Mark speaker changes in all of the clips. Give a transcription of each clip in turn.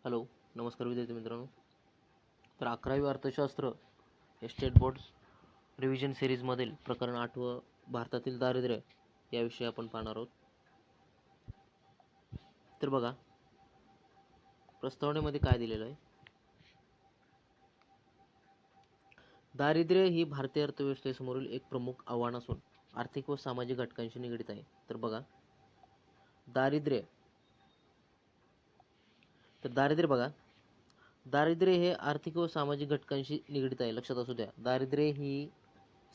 Speaker 1: Hello, नमस्कार विद्यार्थी मित्रांनो. तर 11वी अर्थशास्त्र या स्टेट बोर्ड रिव्हिजन सिरीजमधील प्रकरण 8व भारतातील दारिद्र्य याविषयी आपण पाहणार आहोत. तर बघा, प्रस्तावनेमध्ये काय दिलेलं आहे. दारिद्र्य ही भारतीय अर्थव्यवस्थेसमोरील एक प्रमुख आव्हान असून आर्थिक व सामाजिक घटकांशी निगडित आहे. तर बघा, दारिद्र्य बघा, दारिद्र्य हे आर्थिक व सामाजिक घटकांशी निगडित आहे. लक्षात असू द्या, दारिद्र्य ही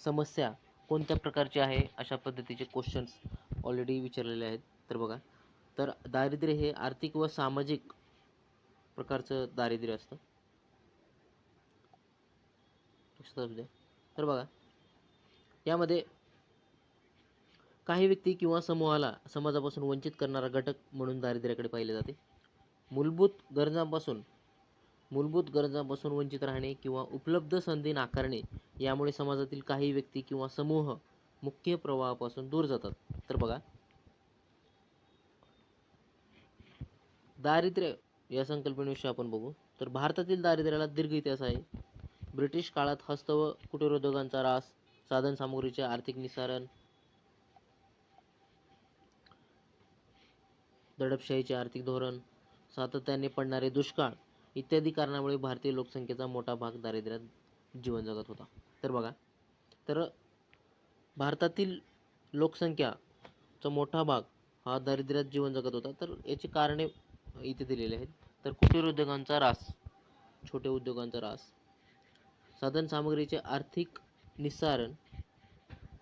Speaker 1: समस्या कोणत्या प्रकारची आहे अशा पद्धतीचे क्वेश्चन्स ऑलरेडी विचारलेले आहेत. तर बघा, तर दारिद्र्य हे आर्थिक व सामाजिक प्रकारचं दारिद्र्य असतं. लक्षात असू द्या. तर बघा, यामध्ये काही व्यक्ती किंवा समूहाला समाजापासून वंचित करणारा घटक म्हणून दारिद्र्याकडे पाहिले जाते. मूलभूत गरजांपासून वंचित राहणे किंवा उपलब्ध संधी नाकारणे यामुळे समाजातील काही व्यक्ती किंवा समूह मुख्य प्रवाहापासून दूर जातात. तर बघा, दारिद्र्य या संकल्पनेविषयी आपण बघू. तर भारतातील दारिद्र्याला दीर्घ इतिहास आहे. ब्रिटिश काळात हस्त व कुटीरोद्योगांचा ऱ्हास, साधन सामुग्रीचे आर्थिक निस्सारण, दडपशाहीचे आर्थिक धोरण, सातत्याने पडणारे दुष्काळ इत्यादी कारणामुळे भारतीय लोकसंख्येचा मोठा भाग दारिद्र्यात जीवन जगत होता. तर बघा, तर भारतातील लोकसंख्याचा मोठा भाग हा दारिद्र्यात जीवन जगत होता. तर याची कारणे इथे दिलेली आहेत. तर कुटीर उद्योगांचा ऱ्हास, छोटे उद्योगांचा ऱ्हास, साधन सामग्रीचे आर्थिक निस्सारण,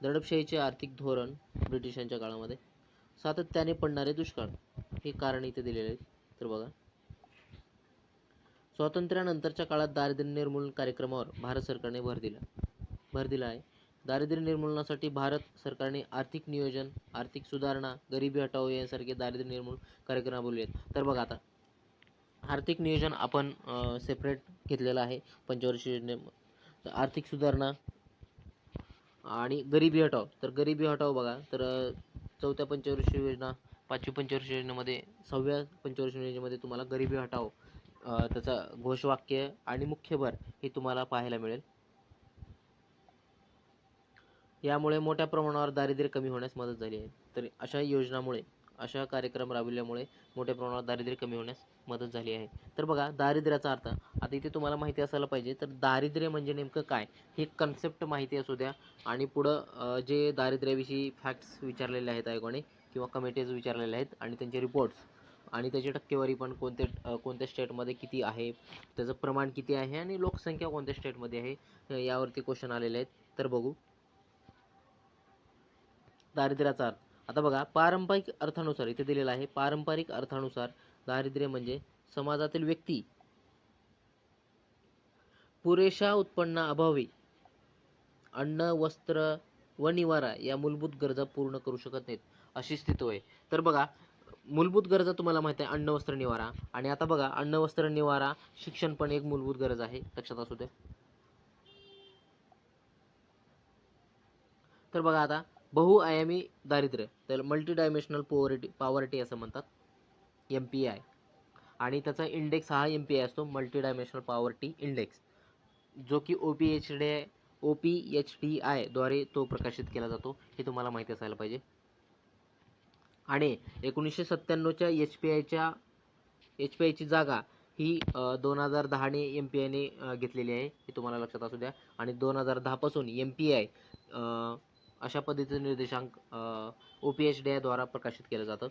Speaker 1: दडपशाहीचे आर्थिक धोरण ब्रिटिशांच्या काळामध्ये, सातत्याने पडणारे दुष्काळ हे कारण इथे दिलेले आहेत. तर बघा, स्वातंत्र्यानंतरच्या काळात दारिद्र्य निर्मूलन कार्यक्रमावर भारत सरकारने भर दिला आहे. दारिद्र्य निर्मूलनासाठी भारत सरकारने आर्थिक नियोजन, आर्थिक सुधारणा, गरिबी हटाओ यांसारखे दारिद्र्य निर्मूलन कार्यक्रम राबवले आहेत. तर बघा, आता आर्थिक नियोजन आपण सेपरेट घेतलेलं आहे पंचवर्षीय योजने. आर्थिक सुधारणा आणि गरिबी हटाओ. तर गरिबी हटाओ बघा, तर चौथ्या पंचवर्षीय योजना, पाचवी पंचवर्षीय योजनेमध्ये, 6व्या पंचवर्षीय योजनेमध्ये तुम्हाला गरिबी हटाओ त्याचा घोषवाक्य आणि मुख्य भर हे तुम्हाला पाहायला मिळेल. यामुळे मोठ्या प्रमाणावर दारिद्र्य कमी होण्यास मदत झाली आहे. तर अशा योजनामुळे, अशा कार्यक्रम राबविल्यामुळे मोठ्या प्रमाणावर दारिद्र्य कमी होण्यास मदत झाली आहे. तर बघा, दारिद्र्याचा अर्थ आता इथे तुम्हाला माहिती असायला पाहिजे. तर दारिद्र्य म्हणजे नेमकं काय हे कन्सेप्ट माहिती असू द्या, आणि पुढं जे दारिद्र्याविषयी फॅक्ट्स विचारलेले आहेत आयोगाने किंवा कमिटीज विचारलेले आहेत आणि त्यांचे रिपोर्ट्स आणि त्याची टक्केवारी पण कोणत्या स्टेटमध्ये किती आहे, त्याचं प्रमाण किती आहे आणि लोकसंख्या कोणत्या स्टेटमध्ये आहे यावरती क्वेश्चन आलेले आहेत. तर बघू, दारिद्र्याचा अर्थ. आता बघा, पारंपरिक अर्थानुसार इथे दिलेला आहे. पारंपरिक अर्थानुसार दारिद्र्य म्हणजे समाजातील व्यक्ती पुरेशा उत्पन्नाअभावी अन्न, वस्त्र व निवारा या मूलभूत गरजा पूर्ण करू शकत नाहीत अशी स्थिती होय. तर बघा, मूलभूत गरजा तुम्हाला माहिती आहे, अन्न, वस्त्र, निवारा. आणि आता बघा, अन्न, वस्त्र, निवारा, शिक्षण पण एक मूलभूत गरज आहे. लक्षात असू द्या. तर बघा, आता बहुआयामी दारिद्र्य, तर मल्टी डायमेन्शनल पॉवर्टी असं म्हणतात, MPI. आणि त्याचा इंडेक्स हा MPI असतो, मल्टी डायमेन्शनल पॉवर्टी इंडेक्स, जो की OPHDI द्वारे तो प्रकाशित केला जातो. हे तुम्हाला माहिती असायला पाहिजे. आणि 1997च्या HPI ची जागा ही 2010ने MPIने घेतलेली आहे. हे तुम्हाला लक्षात असू द्या. आणि 2010 पासून MPI अशा पद्धतीचं निर्देशांक OPHDI द्वारा प्रकाशित केलं जातं.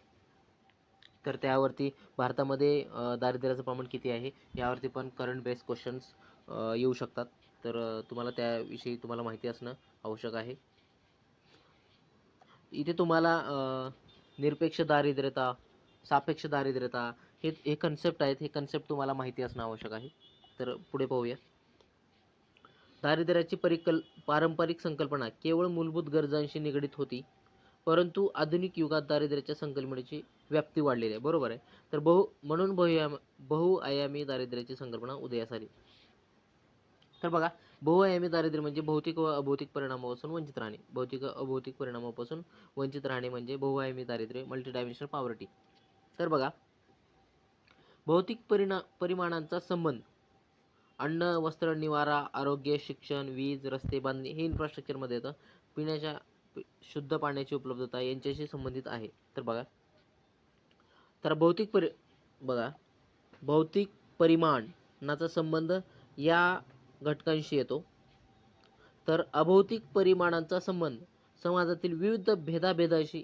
Speaker 1: तर त्यावरती भारतामध्ये दारिद्र्याचं प्रमाण किती आहे यावरती पण करंट बेस क्वेश्चन्स येऊ शकतात. तर तुम्हाला त्याविषयी तुम्हाला माहिती असणं आवश्यक आहे. इथे तुम्हाला निरपेक्ष दारिद्र्यता, सापेक्ष दारिद्र्यता हे कन्सेप्ट आहेत. हे कन्सेप्ट तुम्हाला माहिती असणं आवश्यक आहे. तर पुढे पाहूया. दारिद्र्याची पारंपरिक संकल्पना केवळ मूलभूत गरजांशी निगडित होती, परंतु आधुनिक युगात दारिद्र्याच्या संकल्पनेची व्याप्ती वाढलेली आहे. बरोबर आहे. तर म्हणून बहुआयामी दारिद्र्याची संकल्पना उदयास आली. तर बघा, बहुआयामी दारिद्र्य म्हणजे भौतिक व अभौतिक परिणामापासून वंचित राहणे. भौतिक व अभौतिक परिणामापासून वंचित राहणे म्हणजे बहुआयामी दारिद्र्य, मल्टी डायमेन्शनल पॉवर्टी. तर बघा, भौतिक परिमाणांचा संबंध अन्न, वस्त्र, निवारा, आरोग्य, शिक्षण, वीज, रस्ते बांधणी हे इन्फ्रास्ट्रक्चरमध्ये येतं. पिण्याच्या शुद्ध पाण्याची उपलब्धता यांच्याशी संबंधित आहे. तर बघा, तर बघा भौतिक परिमाणाचा संबंध या घटकांशी येतो. तर अभौतिक परिमाणांचा संबंध समाजातील विविध भेदाभेदाशी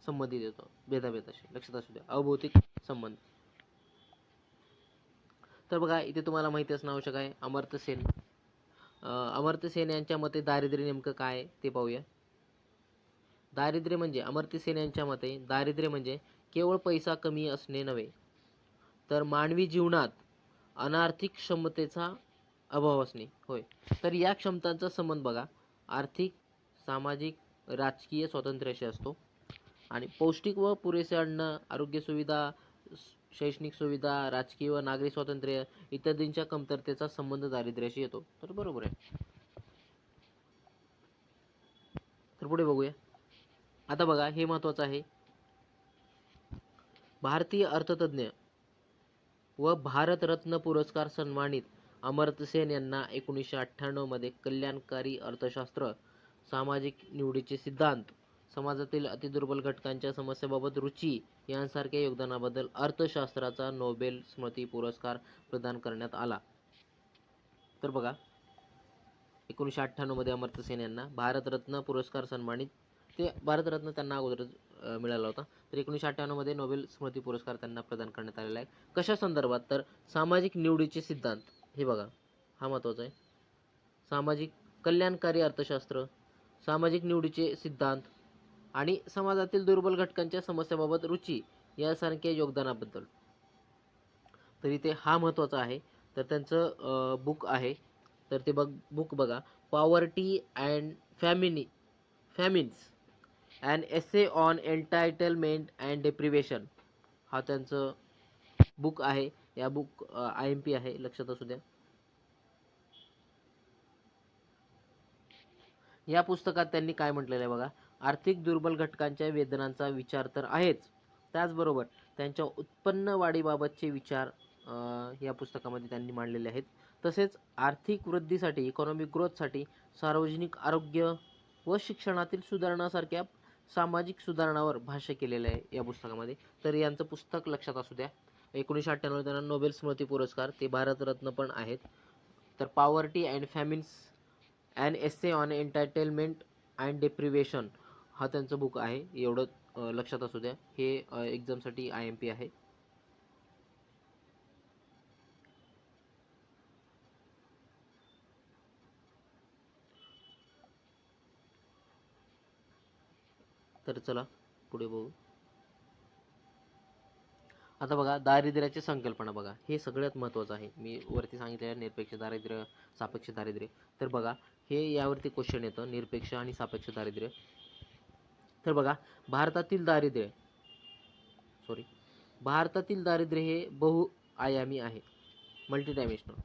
Speaker 1: संबंधित येतो. भेदाभेदाशी लक्षात असू द्या, अभौतिक संबंध. तर बघा इथे तुम्हाला माहिती असणं आवश्यक आहे. अमर्त्य सेन अमर्त्य सेन यांच्या मते दारिद्र्य नेमकं काय ते पाहूया. दारिद्र्य म्हणजे अमर्त्य सेन यांच्या मते दारिद्र्य म्हणजे केवळ पैसा कमी असणे नव्हे, तर मानवी जीवनात अनार्थिक क्षमतेचा अभाव असणे होय. तर या क्षमतांचा संबंध बघा आर्थिक, सामाजिक, राजकीय स्वातंत्र्याशी असतो. आणि पौष्टिक व पुरेसे अन्न, आरोग्य सुविधा, शैक्षणिक सुविधा, राजकीय व नागरी स्वातंत्र्य इत्यादींच्या कमतरतेचा संबंध दारिद्र्याशी येतो. तर बरोबर आहे. तर पुढे बघूया. आता बघा हे महत्वाचं आहे. भारतीय अर्थतज्ञ व भारतरत्न पुरस्कार सन्मानित अमर्त्य सेन यांना 1998 मध्ये कल्याणकारी अर्थशास्त्र, सामाजिक निवडीचे सिद्धांत, समाजातील अतिदुर्बल घटकांच्या समस्याबाबत रुची यांसारख्या योगदानाबद्दल अर्थशास्त्राचा नोबेल स्मृती पुरस्कार प्रदान करण्यात आला. तर बघा 1998 मध्ये अमर्त्य सेन यांना भारतरत्न पुरस्कार सन्मानित, ते भारतरत्न त्यांना अगोदरच मिळाला होता. तर 1998 मध्ये नोबेल स्मृती पुरस्कार त्यांना प्रदान करण्यात आलेला आहे. कशा संदर्भात? तर सामाजिक निवडीचे सिद्धांत, हे बघा हा महत्वाचा आहे. सामाजिक कल्याणकारी अर्थशास्त्र, सामाजिक निवडीचे सिद्धांत आणि समाजातील दुर्बल घटकांच्या समस्याबाबत रुची यासारख्या योगदानाबद्दल. तर इथे हा महत्वाचा आहे. तर त्यांचं बुक आहे. तर ते बुक बघा, Poverty and Famines and Essay on Entitlement and Deprivation हा त्यांचं बुक आहे. या बुक IMP आहे, लक्षात असू द्या. या पुस्तकात त्यांनी काय म्हटलेलं आहे बघा, आर्थिक दुर्बल घटकांच्या वेदनांचा विचार तर आहेच, त्याचबरोबर त्यांच्या उत्पन्न वाढीबाबतचे विचार या पुस्तकामध्ये त्यांनी मांडलेले आहेत. तसेच आर्थिक वृद्धीसाठी, इकॉनॉमिक ग्रोथसाठी सार्वजनिक आरोग्य व शिक्षणातील सुधारणासारख्या सामाजिक सुधारणावर भाष्य केलेलं आहे या पुस्तकामध्ये. तर यांचं पुस्तक लक्षात असू द्या. 1998 त्यांना नोबेल स्मृती पुरस्कार, ते भारतरत्न पण आहेत. तर Poverty and Famines and Essay on Entitlement and Deprivation हा त्यांचं बुक आहे. एवढं लक्षात असू द्या. हे एक्झामसाठी IMP आहे. तर चला पुढे बघू. आता बघा दारिद्र्याची संकल्पना बघा, हे सगळ्यात महत्त्वाचं आहे. मी वरती सांगितलेलं निरपेक्ष दारिद्र्य, सापेक्ष दारिद्र्य. तर बघा हे यावरती क्वेश्चन येतं, निरपेक्ष आणि सापेक्ष दारिद्र्य. तर बघा भारतातील दारिद्र्य हे बहुआयामी आहे, मल्टी डायमेन्शनल.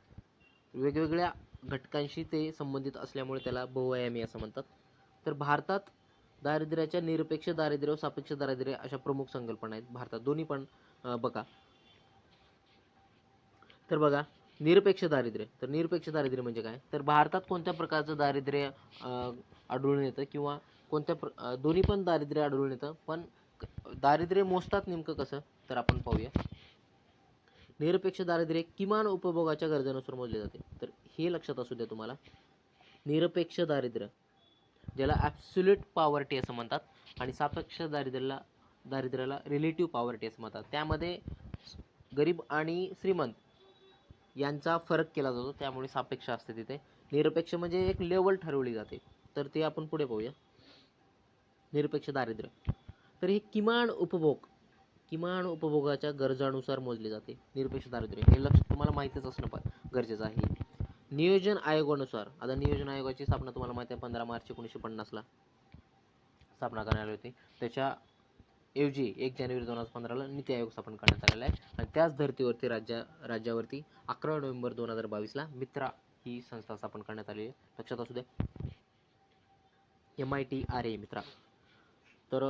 Speaker 1: वेगवेगळ्या घटकांशी ते संबंधित असल्यामुळे त्याला बहुआयामी असं म्हणतात. तर भारतात दारिद्र्याच्या निरपेक्ष दारिद्र्य व सापेक्ष दारिद्र्य अशा प्रमुख संकल्पना आहेत भारतात, दोन्ही पण बघा. तर बघा निरपेक्ष दारिद्र्य, तर निरपेक्ष दारिद्र्य म्हणजे काय? तर भारतात कोणत्या प्रकारचं दारिद्र्य आढळून येतं किंवा दोन्ही पण दारिद्र्य आढळून येतं, पण दारिद्र्य मोजतात नेमकं कसं, तर आपण पाहूया. निरपेक्ष दारिद्र्य किमान उपभोगाच्या गरजेनुसार मोजले जाते. तर हे लक्षात असू द्या तुम्हाला. निरपेक्ष दारिद्र्य ज्याला ॲब्सोल्यूट पॉवर्टी असं म्हणतात, आणि सापेक्ष दारिद्र्याला रिलेटिव्ह पॉवर्टी असं म्हणतात. त्यामध्ये गरीब आणि श्रीमंत यांचा फरक केला जातो, त्यामुळे सापेक्ष असते तिथे. निरपेक्ष म्हणजे एक लेवल ठरवली जाते. तर ते आपण पुढे पाहूया. निरपेक्ष दारिद्र्य तर हे किमान उपभोगाच्या गरजानुसार मोजले जाते. निरपेक्ष दारिद्र्य हे लक्ष तुम्हाला माहितीच असणं गरजेचं आहे. नियोजन आयोगानुसार, आता नियोजन आयोगाची स्थापना तुम्हाला माहिती आहे 15 मार्च 1950 ला स्थापना करण्यात आली होती. त्याच्या ऐवजी 1 जानेवारी 2015 ला नीती आयोग स्थापन करण्यात आलेला आहे. आणि त्याच धर्तीवरती राज्यावरती 11 नोव्हेंबर 2022 ला मित्रा ही संस्था स्थापन करण्यात आली आहे, लक्षात असू द्या. MITRA मित्रा. तर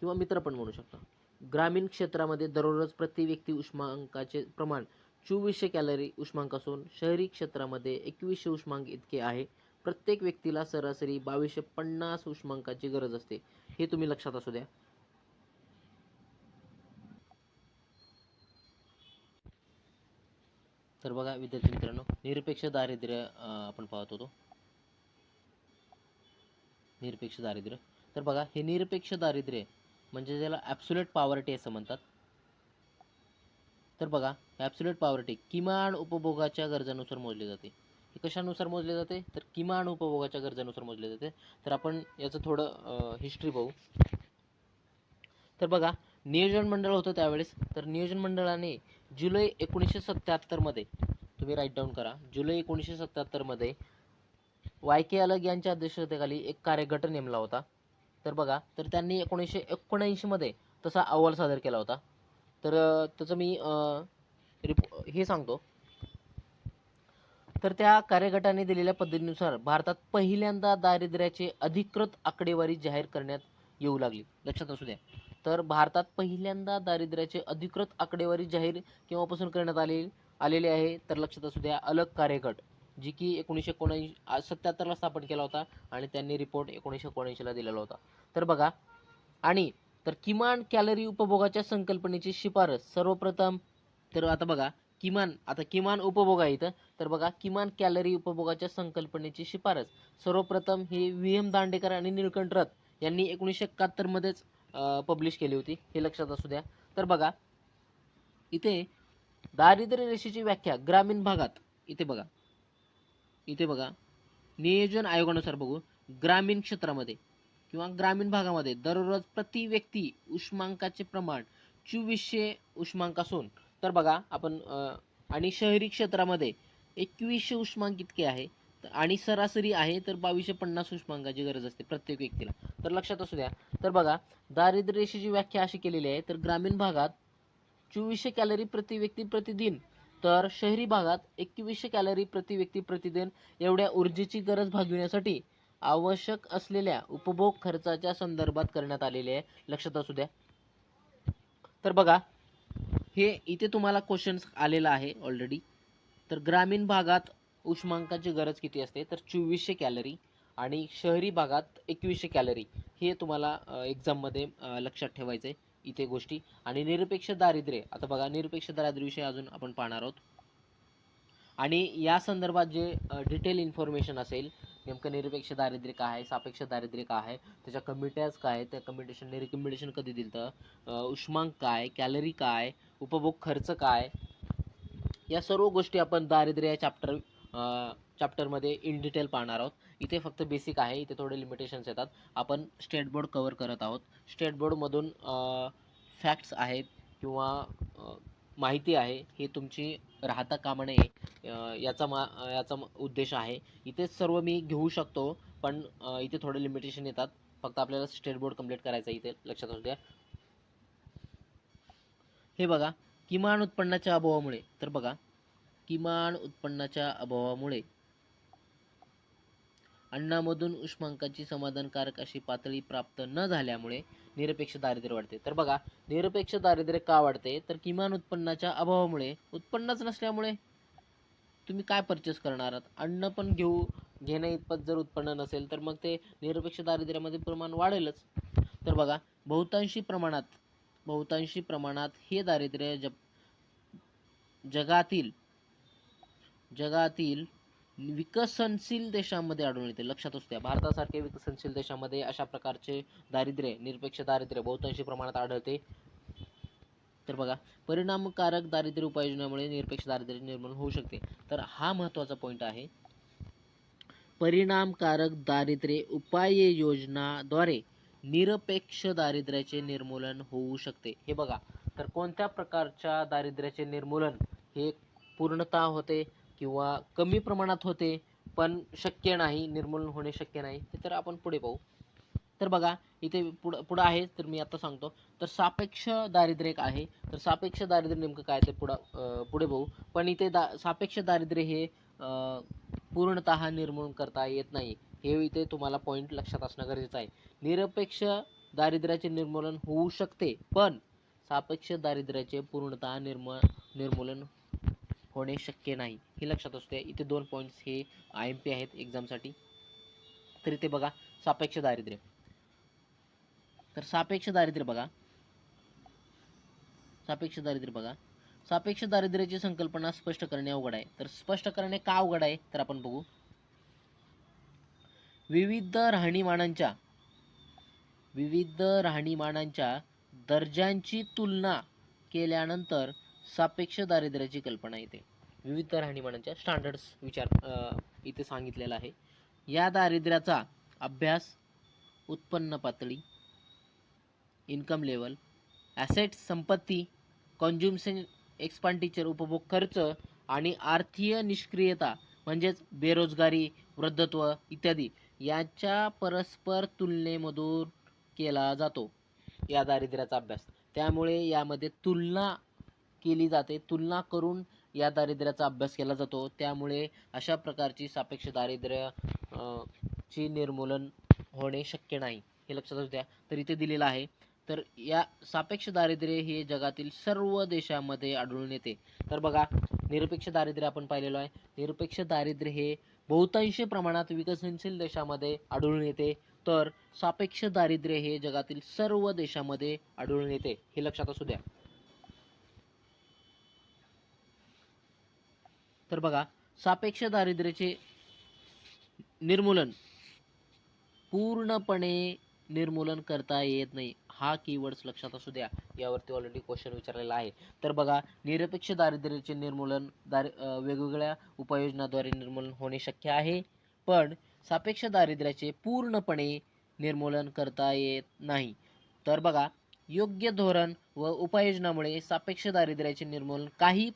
Speaker 1: किंवा मित्र पण म्हणू शकता. ग्रामीण क्षेत्रामध्ये दररोज प्रति व्यक्ती उष्मांकाचे प्रमाण 2400 कॅलरी उष्मांक असून शहरी क्षेत्रामध्ये 2100 उष्मांक इतके आहे. प्रत्येक व्यक्तीला सरासरी 2250 उष्मांकाची गरज असते. हे तुम्ही लक्षात असू द्या. तर बघा विद्यार्थी मित्रांनो, निरपेक्ष दारिद्र्य आपण पाहत होतो. निरपेक्ष दारिद्र्य, तर बघा हे निरपेक्ष दारिद्र्य म्हणजे ज्याला ॲब्सोल्यूट पॉवर्टी असं म्हणतात. तर बघा ॲब्सोल्यूट पॉवर्टी किमान उपभोगाच्या गरजानुसार मोजले जाते. हे कशानुसार मोजले जाते? तर किमान उपभोगाच्या गरजानुसार मोजले जाते. तर आपण याचं थोडं हिस्ट्री पाहू. तर बघा नियोजन मंडळ होतं त्यावेळेस. तर नियोजन मंडळाने जुलै 1977 मध्ये, तुम्ही राईट डाऊन करा, जुलै 1977 मध्ये वाय के अलग यांच्या अध्यक्षतेखाली एक कार्यगट नेमला होता. तर बघा, तर त्यांनी 1979 मध्ये तसा अहवाल सादर केला होता. तर त्याचं मी हे सांगतो. तर त्या कार्यगटाने दिलेल्या पद्धतीनुसार भारतात पहिल्यांदा दारिद्र्याचे अधिकृत आकडेवारी जाहीर करण्यात येऊ लागली. लक्षात असू द्या. तर भारतात पहिल्यांदा दारिद्र्याचे अधिकृत आकडेवारी जाहीर केव्हापासून करण्यात आलेली आहे? तर लक्षात असू द्या, अलग कार्यगट, जी की 1977ला स्थापन केला होता आणि त्यांनी रिपोर्ट 1979ला दिलेला होता. तर बघा, आणि तर किमान कॅलरी उपभोगाच्या संकल्पनेची शिफारस सर्वप्रथम, तर आता बघा किमान उपभोग आहे इथं. तर बघा, किमान कॅलरी उपभोगाच्या संकल्पनेची शिफारस सर्वप्रथम हे व्ही.एम. दांडेकर आणि निळकंठ रथ यांनी 1971 मध्येच पब्लिश केली होती. हे लक्षात असू द्या. तर बघा इथे दारिद्र्य रेषेची व्याख्या ग्रामीण भागात, इथे बघा नियोजन आयोगानुसार बघू, ग्रामीण क्षेत्रामध्ये किंवा ग्रामीण भागामध्ये दररोज प्रति व्यक्ती उष्मांकाचे प्रमाण 2400 उष्मांक असून, तर बघा आपण आणि शहरी क्षेत्रामध्ये 2100 उष्मांक इतके आहे आणि सरासरी आहे तर 2250 उष्मांकाची गरज असते प्रत्येक व्यक्तीला. तर लक्षात असू द्या. तर बघा दारिद्र्य रेषेची व्याख्या अशी केलेली आहे. तर ग्रामीण भागात 2400 कॅलरी प्रति व्यक्ती प्रतिदिन, तर शहरी भागात 2100 कॅलरी प्रति व्यक्ती प्रतिदिन एवढ्या ऊर्जेची गरज भागविण्यासाठी आवश्यक असलेल्या उपभोग खर्चाच्या संदर्भात करण्यात आलेले आहे. लक्षात असू द्या. तर बघा हे इथे तुम्हाला क्वेश्चन्स आलेला आहे ऑलरेडी. तर ग्रामीण भागात उष्मांकाची गरज किती असते? तर 2400 कॅलरी आणि शहरी भागात 2100 कॅलरी. हे तुम्हाला एक्झाममध्ये लक्षात ठेवायचं आहे इथे गोष्टी. आणि निरपेक्ष दारिद्र्य, आता बघा निरपेक्ष दारिद्र्याविषयी अजून आपण पाहणार आहोत. आणि या संदर्भात जे डिटेल इन्फॉर्मेशन असेल, नेमकं निरपेक्ष दारिद्र्य काय आहे, सापेक्ष दारिद्र्य काय आहे, त्याच्या कमिट्याज काय आहे, त्या कमिटेशनने रिकमेंडेशन कधी दिलं, उष्मांक काय, कॅलरी काय, उपभोग खर्च काय, या सर्व गोष्टी आपण दारिद्र्य या चॅप्टरमध्ये इन डिटेल पाहणार आहोत. इथे फक्त बेसिक आहे, इथे थोडे लिमिटेशन्स येतात. आपण स्टेट बोर्ड कव्हर करत आहोत. स्टेट बोर्डमधून फॅक्ट्स आहेत किंवा माहिती आहे, हे तुमची राहता कामा नये याचा उद्देश आहे. इथे सर्व मी घेऊ शकतो, पण इथे थोडे लिमिटेशन येतात. फक्त आपल्याला स्टेट बोर्ड कंप्लीट करायचं आहे इथे, लक्षात असू द्या. हे बघा किमान उत्पन्नाच्या अभावामुळे, तर बघा किमान उत्पन्नाच्या अभावामुळे अन्नामधून उष्मांकाची समाधानकारक अशी पातळी प्राप्त न झाल्यामुळे निरपेक्ष दारिद्र्य वाढते. तर बघा निरपेक्ष दारिद्र्य का वाढते? तर किमान उत्पन्नाच्या अभावामुळे, उत्पन्नच नसल्यामुळे तुम्ही काय परचेस करणार आहात? अन्न पण घेण्या इतपत जर उत्पन्न नसेल तर मग ते निरपेक्ष दारिद्र्यामध्ये प्रमाण वाढेलच. तर बघा बहुतांशी प्रमाणात हे दारिद्र्य जगातील विकसनशील देशांमध्ये आढळून येते. लक्षात असू द्या, भारतासारख्या विकसनशील देशामध्ये अशा प्रकारचे दारिद्र्य, निरपेक्ष दारिद्र्य बहुतांशी प्रमाणात आढळते. तर बघा परिणामकारक दारिद्र्य उपाययोजनामुळे निरपेक्ष दारिद्र्य निर्मूलन होऊ शकते. तर हा महत्त्वाचा पॉईंट आहे. परिणामकारक दारिद्र्य उपाययोजनाद्वारे निरपेक्ष दारिद्र्याचे निर्मूलन होऊ शकते. हे बघा, तर कोणत्या प्रकारच्या दारिद्र्याचे निर्मूलन हे पूर्णतः होते किंवा कमी प्रमाणात होते, पण शक्य नाही, निर्मूलन होणे शक्य नाही, हे तर आपण पुढे पाहू. तर बघा इथे पुढं आहे, तर मी आता सांगतो. तर सापेक्ष दारिद्र्य एक आहे. तर सापेक्ष दारिद्र्य नेमकं काय ते पुढे पाहू. पण इथे सापेक्ष दारिद्र्य हे पूर्णतः निर्मूलन करता येत नाही, हे इथे तुम्हाला पॉईंट लक्षात असणं गरजेचं आहे. निरपेक्ष दारिद्र्याचे निर्मूलन होऊ शकते, पण सापेक्ष दारिद्र्याचे पूर्णतः निर्मूलन होणे शक्य नाही. हे लक्षात असू द्या. इथे 2 पॉईंट्स हे IMP आहेत एक्झामसाठी. तर इथे बघा सापेक्ष दारिद्र्य. तर सापेक्ष दारिद्र्य बघा. सापेक्ष दारिद्र्याची संकल्पना स्पष्ट करणे अवघड आहे. तर स्पष्ट करणे का अवघड आहे तर आपण बघू. विविध राहणीमानांच्या दर्जांची तुलना केल्यानंतर सापेक्ष दारिद्र्याची कल्पना येते. विविध राहणीमानांच्या स्टँडर्ड्स इथे सांगितलेला आहे. या दारिद्र्याचा अभ्यास उत्पन्न पातळी, इन्कम लेवल, ॲसेट्स संपत्ती, कन्झ्युम्शन एक्सपेंडिचर उपभोग खर्च आणि आर्थिक निष्क्रियता म्हणजेच बेरोजगारी, वृद्धत्व इत्यादी यांच्या परस्पर तुलनेमधून केला जातो या दारिद्र्याचा अभ्यास. त्यामुळे यामध्ये तुलना केली जाते. तुलना करून या दारिद्र्याचा अभ्यास केला जातो. त्यामुळे अशा प्रकारची सापेक्ष दारिद्र्य ची निर्मूलन होणे शक्य नाही. हे लक्षात असू द्या. तर इथे दिलेलं आहे. तर या सापेक्ष दारिद्र्य हे जगातील सर्व देशांमध्ये आढळून येते. तर बघा निरपेक्ष दारिद्र्य आपण पाहिलेलो आहे. निरपेक्ष दारिद्र्य हे बहुतांश प्रमाणात विकसनशील देशामध्ये आढळून येते. तर सापेक्ष दारिद्र्य हे जगातील सर्व देशांमध्ये आढळून येते. हे लक्षात असू द्या. तर बघा सापेक्ष दारिद्र्याचे पूर्णपणे निर्मूलन करता येत नाही. हा कीवर्ड्स लक्षात असू द्या. यावरती ऑलरेडी क्वेश्चन विचारलेला आहे. तर बघा निरपेक्ष दारिद्र्याचे निर्मूलन वेगवेगळ्या उपाययोजनाद्वारे निर्मूलन होणे शक्य आहे. पण सापेक्ष दारिद्र्याचे पूर्णपणे निर्मूलन करता येत नाही. तर बघा योग्य धोरण व उपाययोजनामुळे सापेक्ष दारिद्र्याचे निर्मूलन काही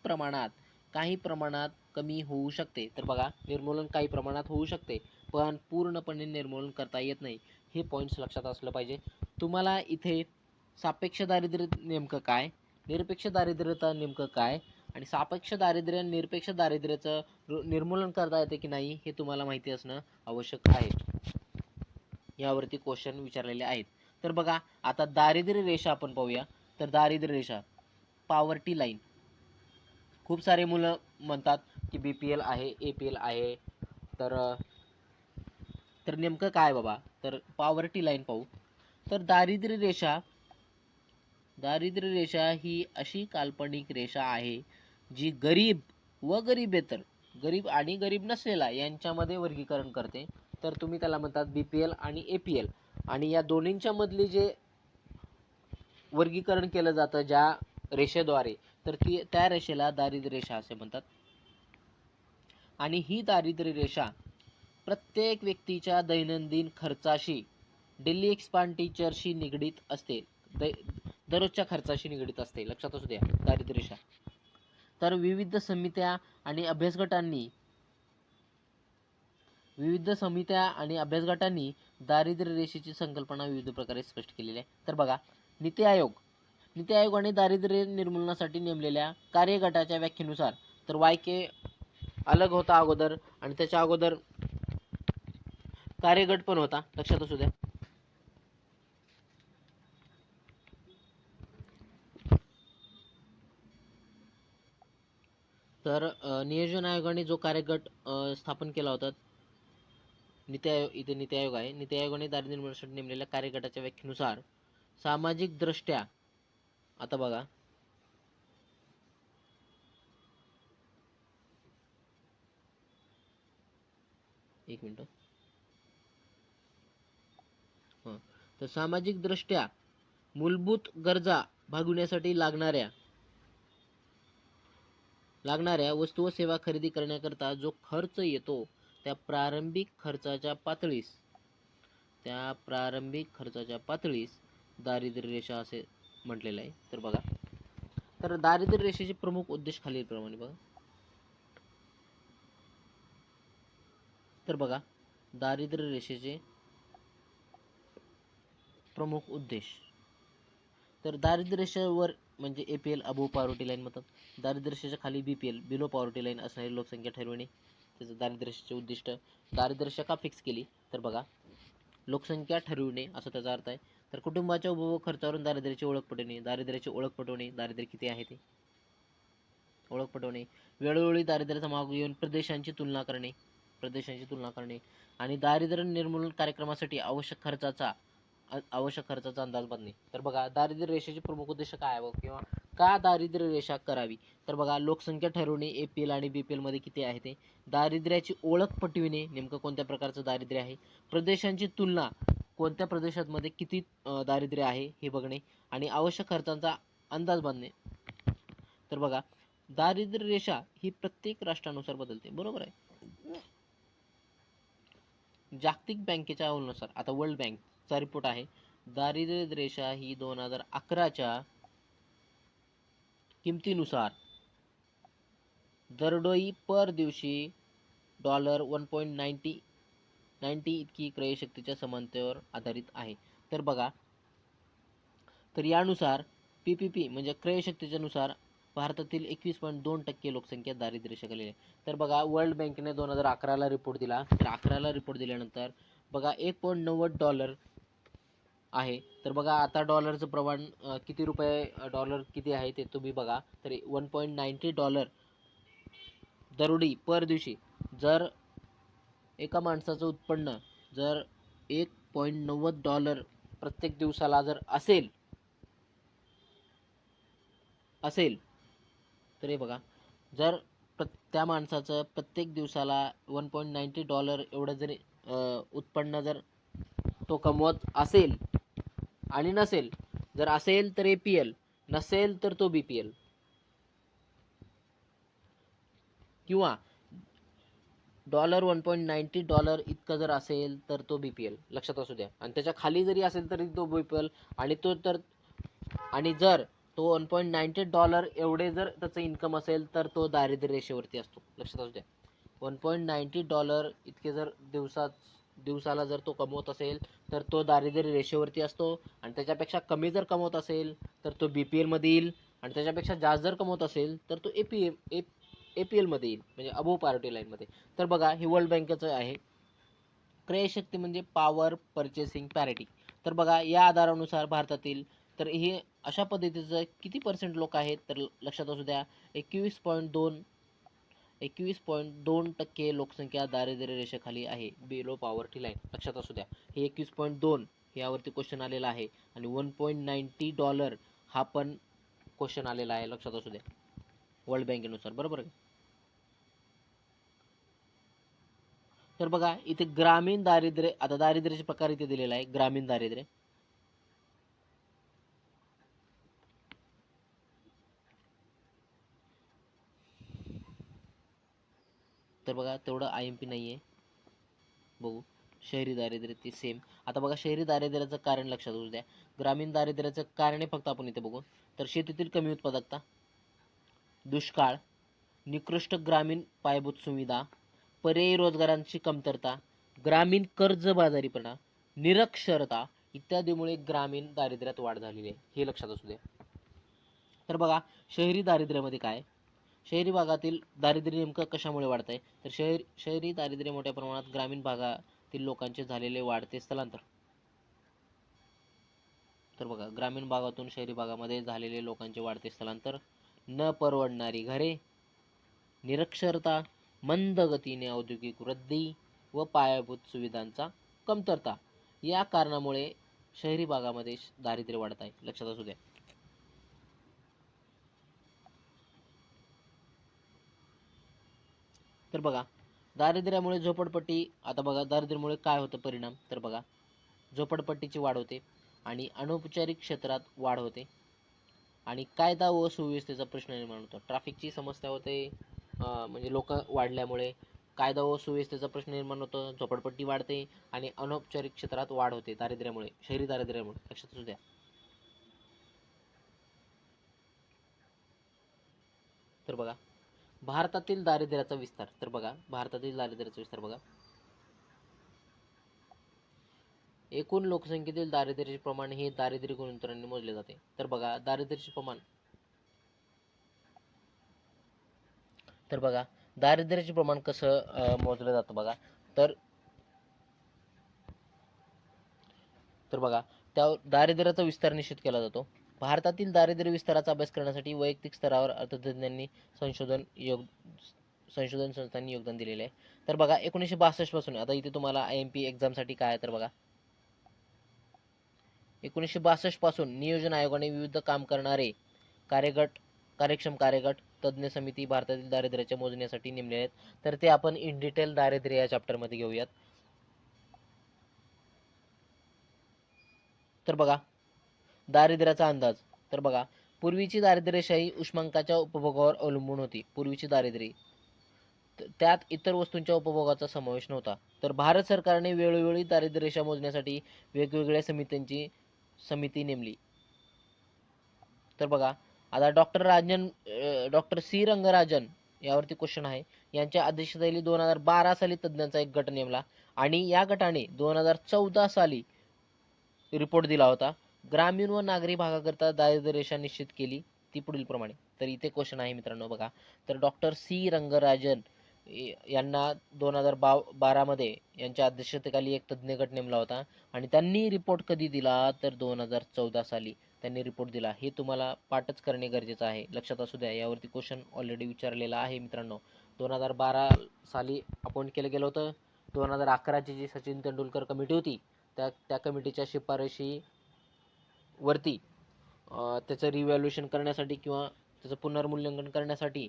Speaker 1: प्रमाणात कमी होऊ शकते. तर बघा निर्मूलन काही प्रमाणात होऊ शकते पण पूर्णपणे निर्मूलन करता येत नाही. हे पॉईंट्स लक्षात असलं पाहिजे. तुम्हाला इथे सापेक्ष दारिद्र्य नेमकं काय, निरपेक्ष दारिद्र्यता नेमकं काय आणि सापेक्ष दारिद्र्य निरपेक्ष दारिद्र्याचं निर्मूलन करता येते की नाही हे तुम्हाला माहिती असणं आवश्यक आहे. यावरती क्वेश्चन विचारलेले आहेत. तर बघा आता दारिद्र्य रेषा आपण पाहूया. तर दारिद्र्य रेषा पॉवर्टी लाईन. खूप सारे मुलं म्हणतात की BPL आहे, APL आहे. तर नेमकं काय बाबा. तर पॉवर्टी लाईन पाहू. तर दारिद्र्य रेषा ही अशी काल्पनिक रेषा आहे जी गरीब व गरीबेतर, गरीब आणि गरीब नसलेला यांच्यामध्ये वर्गीकरण करते. तर तुम्ही त्याला म्हणतात BPL आणि APL. आणि या दोन्हींच्या मधली जे वर्गीकरण केलं जातं ज्या रेषेद्वारे तर त्या रेषेला दारिद्र्य रेषा असे म्हणतात. आणि ही दारिद्र्य रेषा प्रत्येक व्यक्तीच्या दैनंदिन खर्चाशी, डेली एक्सपेंडिचरशी निगडीत असते. दररोजच्या खर्चाशी निगडीत असते. लक्षात असू द्या दारिद्र्य रेषा. तर विविध समित्या आणि अभ्यासगटांनी दारिद्र्य रेषेची संकल्पना विविध प्रकारे स्पष्ट केलेली आहे. तर बघा नीती आयोगाने दारिद्र्य निर्मूलनासाठी नेमलेल्या कार्यगटाच्या व्याख्येनुसार तर YK अलग होता अगोदर आणि त्याच्या अगोदर कार्यगट पण होता. लक्षात असू द्या. तर नियोजन आयोगाने जो कार्यगट स्थापन केला होता नीती आयोग आहे. नीती आयोगाने दारिद्र्य निर्मूलनासाठी नेमलेल्या कार्यगटाच्या व्याख्येनुसार सामाजिक दृष्ट्या आता बघा एक मिनिट. तर सामाजिक दृष्ट्या मूलभूत गरजा भागविण्यासाठी लागणाऱ्या वस्तू व सेवा खरेदी करण्याकरता जो खर्च येतो त्या प्रारंभिक खर्चाच्या पातळीस दारिद्र्य रेषा असे म्हटलेलं आहे. तर बघा तर दारिद्र्य रेषेचे प्रमुख उद्देश खालीलप्रमाणे बघा. तर बघा दारिद्र्य रेषेचे प्रमुख उद्देश. तर दारिद्र्य रेषेवर म्हणजे APL अबोव पॉवर्टी लाईन म्हणतात. दारिद्र्य रेषेच्या खाली BPL बिलो पॉवर्टी लाईन असणारी लोकसंख्या ठरविणे. त्याचं दारिद्र्य रेषेचे उद्दिष्ट. दारिद्र्य रेषा का फिक्स केली तर बघा लोकसंख्या ठरविणे असा त्याचा अर्थ आहे. तर कुटुंबाच्या उपभोग खर्चावरून दारिद्र्याची ओळख पटवणे, दारिद्र्याची ओळख पटवणे, दारिद्र्य किती आहे ते ओळख पटवणे, वेळोवेळी दारिद्र्याचा मागोवा घेऊन प्रदेशांची तुलना करणे आणि दारिद्र्य निर्मूलन कार्यक्रमासाठी आवश्यक खर्चाचा अंदाज बांधणे. तर बघा, दारिद्र्य रेषेचे प्रमुख उद्देश काय आहे किंवा का दारिद्र्य रेषा करावी? तर बघा, लोकसंख्या ठरवणे, APL आणि BPL मध्ये किती आहे ते, दारिद्र्याची ओळख पटविणे, नेमकं कोणत्या प्रकारचं दारिद्र्य आहे, प्रदेशांची तुलना, कोणत्या प्रदेशांमध्ये किती दारिद्र्य आहे हे बघणे आणि आवश्यक खर्चांचा अंदाज बांधणे. तर बघा, दारिद्र्य रेषा ही प्रत्येक राष्ट्रानुसार बदलते, बरोबर आहे. जागतिक बँकेच्या अहवालानुसार, आता वर्ल्ड बँकचा रिपोर्ट आहे, दारिद्र्य रेषा ही 2011च्या किमतीनुसार दरडोई पर दिवशी $1.90 इतकी क्रयशक्तीच्या समानतेवर आधारित आहे. तर बघा, तर यानुसार PPP म्हणजे क्रयशक्तीच्या नुसार भारतातील 21.2% लोकसंख्या दारिद्र्य रेषेखाली आहे. तर बघा, वर्ल्ड बँकेने 2011ला रिपोर्ट दिला. तर 11ला रिपोर्ट दिल्यानंतर बघा $1.90 आहे. तर बघा, आता डॉलरचं प्रमाण किती रुपये डॉलर किती आहे ते तुम्ही बघा. तर $1.90 दरोडी पर दिवशी. जर एका माणसाचं उत्पन्न जर $1.90 प्रत्येक दिवसाला जर असेल तर हे बघा, जर त्या माणसाचं प्रत्येक दिवसाला $1.90 एवढं जरी उत्पन्न जर तो कमवत असेल आणि नसेल, जर असेल तर APL, नसेल तर तो BPL, किंवा $1.90 इतकं जर असेल तर तो BPL, लक्षात असू द्या. आणि त्याच्या खाली जरी असेल तरी तो BPL. आणि जर तो $1.90 एवढे जर त्याचं इन्कम असेल तर तो दारिद्र्य रेषेवरती असतो, लक्षात असू द्या. $1.90 इतके जर दिवसाला जर तो कमवत असेल तर तो दारिद्र्य रेषेवरती असतो. आणि त्याच्यापेक्षा कमी जर कमवत असेल तर तो BPL मध्ये येईल. आणि त्याच्यापेक्षा जास्त जर कमवत असेल तर तो APL मध्ये येईल, म्हणजे अबोव पॉवर्टी लाईन मध्ये. तर बघा, हे वर्ल्ड बँकेचं आहे. क्रयशक्ती म्हणजे पॉवर परचेसिंग पॅरिटी. तर बघा, या आधारानुसार भारतातील तर हे अशा पद्धतीचं किती % लोक आहेत, तर लक्षात असू द्या 21.2% लोकसंख्या दारिद्र्य रेषेखाली आहे, बिलो पॉवर्टी लाईन, लक्षात असू द्या. हे 21.2 यावरती क्वेश्चन आलेला आहे. आणि $1.90 हा पण क्वेश्चन आलेला आहे, लक्षात असू द्या, वर्ल्ड बँकेनुसार, बरोबर आहे. तर बघा, इथे ग्रामीण दारिद्र्य, आता दारिद्र्याचे प्रकार इथे दिलेला आहे. ग्रामीण दारिद्र्य, तर बघा तेवढं IMP नाहीये. बघू, शहरी दारिद्र्य ते सेम. आता बघा, शहरी दारिद्र्याचं कारण लक्षात असू द्या. ग्रामीण दारिद्र्याचं कारणे फक्त आपण इथे बघू. तर शेतीतील कमी उत्पादकता, दुष्काळ, निकृष्ट ग्रामीण पायाभूत सुविधा, पर्यायी रोजगारांची कमतरता, ग्रामीण कर्जबाजारीपणा, निरक्षरता इत्यादीमुळे ग्रामीण दारिद्र्यात वाढ झालेली आहे, हे लक्षात असू द्या. तर बघा, शहरी दारिद्र्यामध्ये काय, शहरी भागातील दारिद्र्य नेमकं कशामुळे वाढत आहे, तर शहरी दारिद्र्य मोठ्या प्रमाणात ग्रामीण भागातील लोकांचे झालेले वाढते स्थलांतर. तर बघा, ग्रामीण भागातून शहरी भागामध्ये झालेले लोकांचे वाढते स्थलांतर, न परवडणारी घरे, निरक्षरता, मंद गतीने औद्योगिक वृद्धी व पायाभूत सुविधांचा कमतरता या कारणामुळे शहरी भागामध्ये दारिद्र्य वाढत आहे, लक्षात असू द्या. तर बघा, दारिद्र्यामुळे झोपडपट्टी, आता बघा दारिद्र्यामुळे काय होतं परिणाम, तर बघा झोपडपट्टीची वाढ होते आणि अनौपचारिक क्षेत्रात वाढ होते आणि कायदा व सुव्यवस्थेचा प्रश्न निर्माण होतो. ट्रॅफिकची समस्या होते, म्हणजे लोक वाढल्यामुळे कायदा व सुव्यवस्थेचा प्रश्न निर्माण होतो, झोपडपट्टी वाढते आणि अनौपचारिक क्षेत्रात वाढ होते दारिद्र्यामुळे, शहरी दारिद्र्यामुळे, लक्षात असू द्या. तर बघा, भारतातील दारिद्र्याचा विस्तार, तर बघा भारतातील दारिद्र्याचा विस्तार बघा, एकूण लोकसंख्येतील दारिद्र्याचे प्रमाण हे दारिद्र्य गुणोत्तराने मोजले जाते. तर बघा, दारिद्र्याचे प्रमाण, तर बघा दारिद्र्याचे प्रमाण कसं मोजलं जातं बघा, तर बघा त्या दारिद्र्याचा विस्तार निश्चित केला जातो. भारतातील दारिद्र्य विस्ताराचा अभ्यास करण्यासाठी वैयक्तिक स्तरावर अर्थतज्ज्ञांनी संशोधन संस्थांनी योगदान दिलेले आहे. तर बघा 1962 पासून, आता इथे तुम्हाला IMP एक्झामसाठी काय आहे तर बघा 1962 पासून नियोजन आयोगाने विविध काम करणारे कार्यक्षम कार्यगट तज्ज्ञ समिती भारतातील दारिद्र्याच्या मोजण्यासाठी नेमले आहेत. तर ते आपण इन डिटेल दारिद्र्य या चॅप्टर मध्ये घेऊयात. तर बघा दारिद्र्याचा अंदाज. तर बघा पूर्वीची दारिद्र्यशाही उष्मांकाच्या उपभोगावर अवलंबून होती. पूर्वीची दारिद्र्य त्यात इतर वस्तूंच्या उपभोगाचा समावेश नव्हता. तर भारत सरकारने वेळोवेळी दारिद्र्यरेषा मोजण्यासाठी वेगवेगळ्या समिती नेमली. तर बघा आता डॉक्टर सी रंगराजन यावरती क्वेश्चन आहे. यांच्या अध्यक्षतेखाली 2012 साली तज्ज्ञांचा एक गट नेमला आणि या गटाने 2014 साली रिपोर्ट दिला होता. ग्रामीण व नागरी भागाकरता दारिद्र्य रेषा निश्चित केली ती पुढील प्रमाणे. तर इथे क्वेश्चन आहे मित्रांनो बघा. तर डॉक्टर सी रंगराजन यांना 2012 मध्ये यांच्या अध्यक्षतेखाली एक तज्ज्ञ गट नेमला होता आणि त्यांनी रिपोर्ट कधी दिला तर 2014 साली त्यांनी रिपोर्ट दिला. हे तुम्हाला पाठच करणे गरजेचं आहे, लक्षात असू द्या. यावरती क्वेश्चन ऑलरेडी विचारलेला आहे मित्रांनो. 2012 साली अपॉइंट केलं गेलं होतं. 2011ची जी सचिन तेंडुलकर कमिटी होती त्या कमिटीच्या शिफारशी वरती त्याचं रिव्हॅल्युएशन करण्यासाठी किंवा त्याचं पुनर्मूल्यांकन करण्यासाठी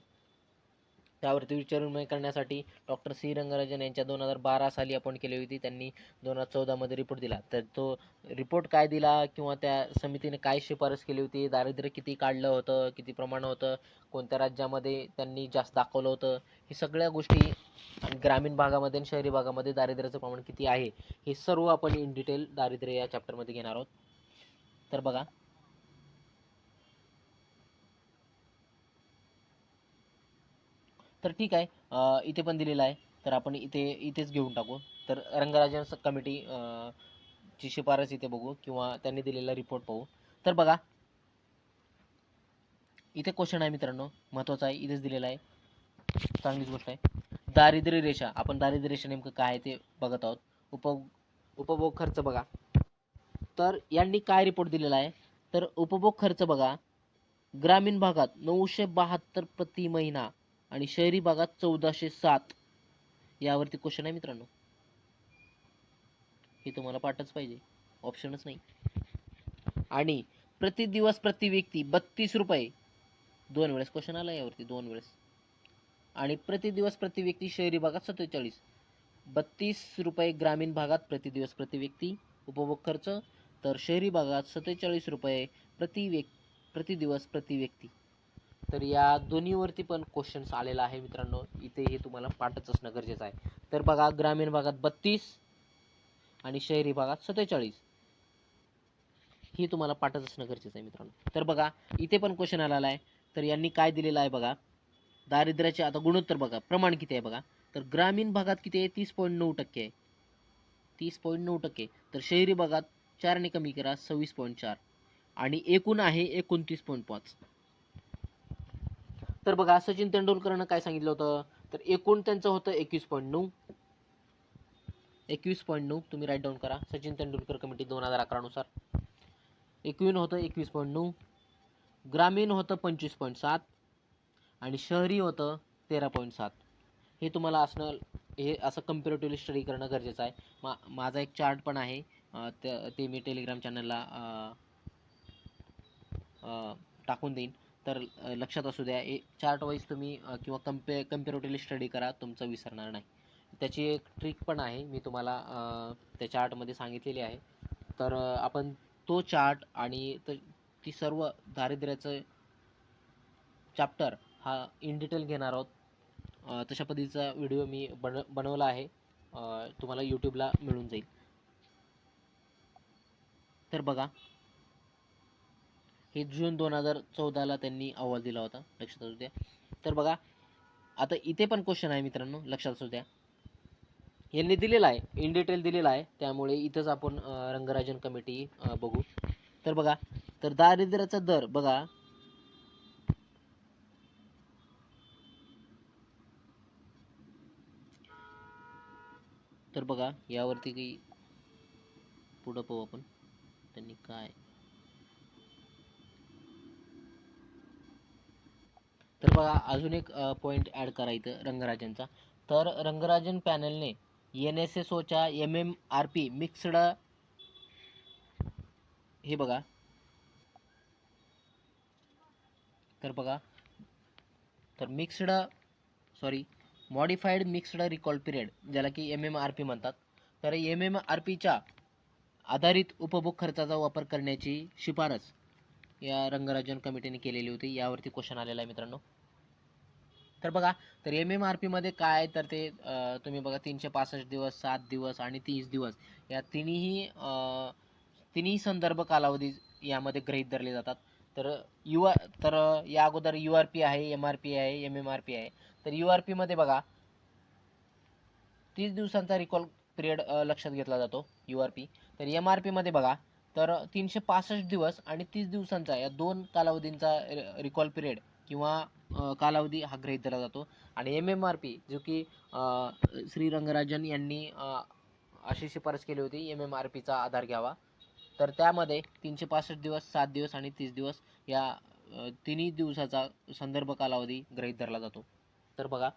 Speaker 1: त्यावरती विचारविनिमय करण्यासाठी डॉक्टर सी रंगराजन यांच्या 2012 साली अपॉइंट केली होती. त्यांनी 2014 मध्ये रिपोर्ट दिला. तर तो रिपोर्ट काय दिला किंवा त्या समितीने काय शिफारस केली होती, दारिद्र्य किती काढलं होतं, किती प्रमाण होतं, कोणत्या राज्यामध्ये त्यांनी जास्त दाखवलं होतं, हे सगळ्या गोष्टी, ग्रामीण भागामध्ये आणि शहरी भागामध्ये दारिद्र्याचं प्रमाण किती आहे, हे सर्व आपण इन डिटेल दारिद्र्य या चॅप्टरमध्ये घेणार आहोत. तर बघा तर ठीक आहे, इथे पण दिलेलं आहे तर आपण इथेच घेऊन टाकू. तर रंगराजन कमिटी ची शिफारस इथे बघू किंवा त्यांनी दिलेला रिपोर्ट पाहू. तर बघा इथे क्वेश्चन आहे मित्रांनो, महत्वाचा आहे, इथेच दिलेला आहे, चांगलीच गोष्ट आहे. दारिद्र्य रेषा, आपण दारिद्र्य रेषा नेमकं काय आहे ते बघत आहोत. उपभोग खर्च बघा. तर यांनी काय रिपोर्ट दिलेला आहे तर उपभोग खर्च बघा, ग्रामीण भागात 972 प्रति महिना आणि शहरी भागात 1407. यावरती क्वेश्चन आहे मित्रांनो, हे तुम्हाला पाठच पाहिजे, ऑप्शनच नाही. आणि प्रति दिवस प्रति व्यक्ती 32 रुपये, 2 वेळेस क्वेश्चन आला यावरती, 2 वेळेस. आणि प्रति दिवस प्रति व्यक्ती शहरी भागात 47. 32 रुपये ग्रामीण भागात प्रति दिवस प्रति व्यक्ती उपभोग खर्च, तर शहरी भागात 47 रुपये प्रति दिवस प्रति व्यक्ती. तर या दोन्हीवरती पण क्वेश्चन्स आलेला आहे मित्रांनो, इथे हे तुम्हाला पाठच असणं गरजेचं आहे. तर बघा ग्रामीण भागात 32 आणि शहरी भागात 47, ही तुम्हाला पाठच असणं गरजेचं आहे मित्रांनो. तर बघा इथे पण क्वेश्चन आलेला आहे. तर यांनी काय दिलेलं आहे बघा, दारिद्र्याचे आता गुणोत्तर बघा, प्रमाण किती आहे बघा. तर ग्रामीण भागात किती आहे, 30.9% आहे, 30.9%. तर शहरी भागात 4 ने कमी करा, 26.4, आणि एकूण आहे 29.5. तर बघा सचिन तेंडुलकरनं काय सांगितलं होतं, तर एकूण त्यांचं होतं 21.9. 21.9 तुम्ही राईट डाऊन करा. सचिन तेंडुलकर कमिटी 2011 नुसार एकूण होतं 21.9, ग्रामीण होतं 25.7 आणि शहरी होतं 13.7. हे तुम्हाला असणं, हे असं कम्पॅरेटिव्हली स्टडी करणं गरजेचं आहे. माझा एक चार्ट पण आहे, ते मी टेलिग्राम चॅनलला टाकून देईन. तर लक्षात असू द्या, चार्ट वाईज तुम्ही किंवा कम्पॅरेटिव्हली स्टडी करा, तुमचं विसरणार नाही. त्याची एक ट्रिक पण आहे, मी तुम्हाला त्या चार्टमध्ये सांगितलेली आहे. तर आपण तो चार्ट आणि ती सर्व दारिद्र्याचं चॅप्टर हा इन डिटेल घेणार आहोत. तशा पद्धतीचा व्हिडिओ मी बनवला आहे, तुम्हाला यूट्यूबला मिळून जाईल. तर बघा हे जून 2014ला त्यांनी अहवाल दिला होता, लक्षात असू द्या. तर बघा आता इथे पण क्वेश्चन आहे मित्रांनो, लक्षात असू द्या. यांनी दिलेला आहे, इन डिटेल दिलेला आहे, त्यामुळे इथंच आपण रंगराजन कमिटी बघू. तर बघा, तर दारिद्र्याचा दर बघा, तर बघा यावरती काही पुढं पाहू आपण. त्यांनी काय, तर बघा अजून एक पॉईंट ॲड करायचं रंगराजनचा. तर रंगराजन पॅनलने NSSOच्या MMRP मिक्स्ड, हे बघा, तर बघा, तर mixed, sorry, modified mixed recall period, ज्याला की MMRP म्हणतात. तर MMRPच्या आधारित उपभोग खर्चाचा वापर करण्याची शिफारस या रंगराजन कमिटीने केलेली होती. यावरती क्वेश्चन आलेला आहे मित्रांनो. तर बघा, तर MMRP मध्ये काय, तर ते तुम्ही बघा 365 दिवस, 7 दिवस आणि 30 दिवस या तिन्ही संदर्भ कालावधी यामध्ये गृहीत धरले जातात. तर तर या अगोदर URP आहे, MRP आहे, MMRP आहे. तर URP मध्ये बघा 30 दिवसांचा रिकॉल पिरियड लक्षात घेतला जातो URP. तर MRP मध्ये बघा, तर 365 दिवस आणि 30 दिवसांचा या दोन कालावधींचा रिकॉल पिरियड किंवा कालावधी हा गृहीत धरला जातो. आणि MMRP जो की श्री रंगराजन यांनी अशी शिफारस केली होती MMRPचा आधार घ्यावा. तर त्यामध्ये 365 दिवस, 7 दिवस आणि 30 दिवस या तिन्ही दिवसाचा संदर्भ कालावधी गृहीत धरला जातो. तर बघा,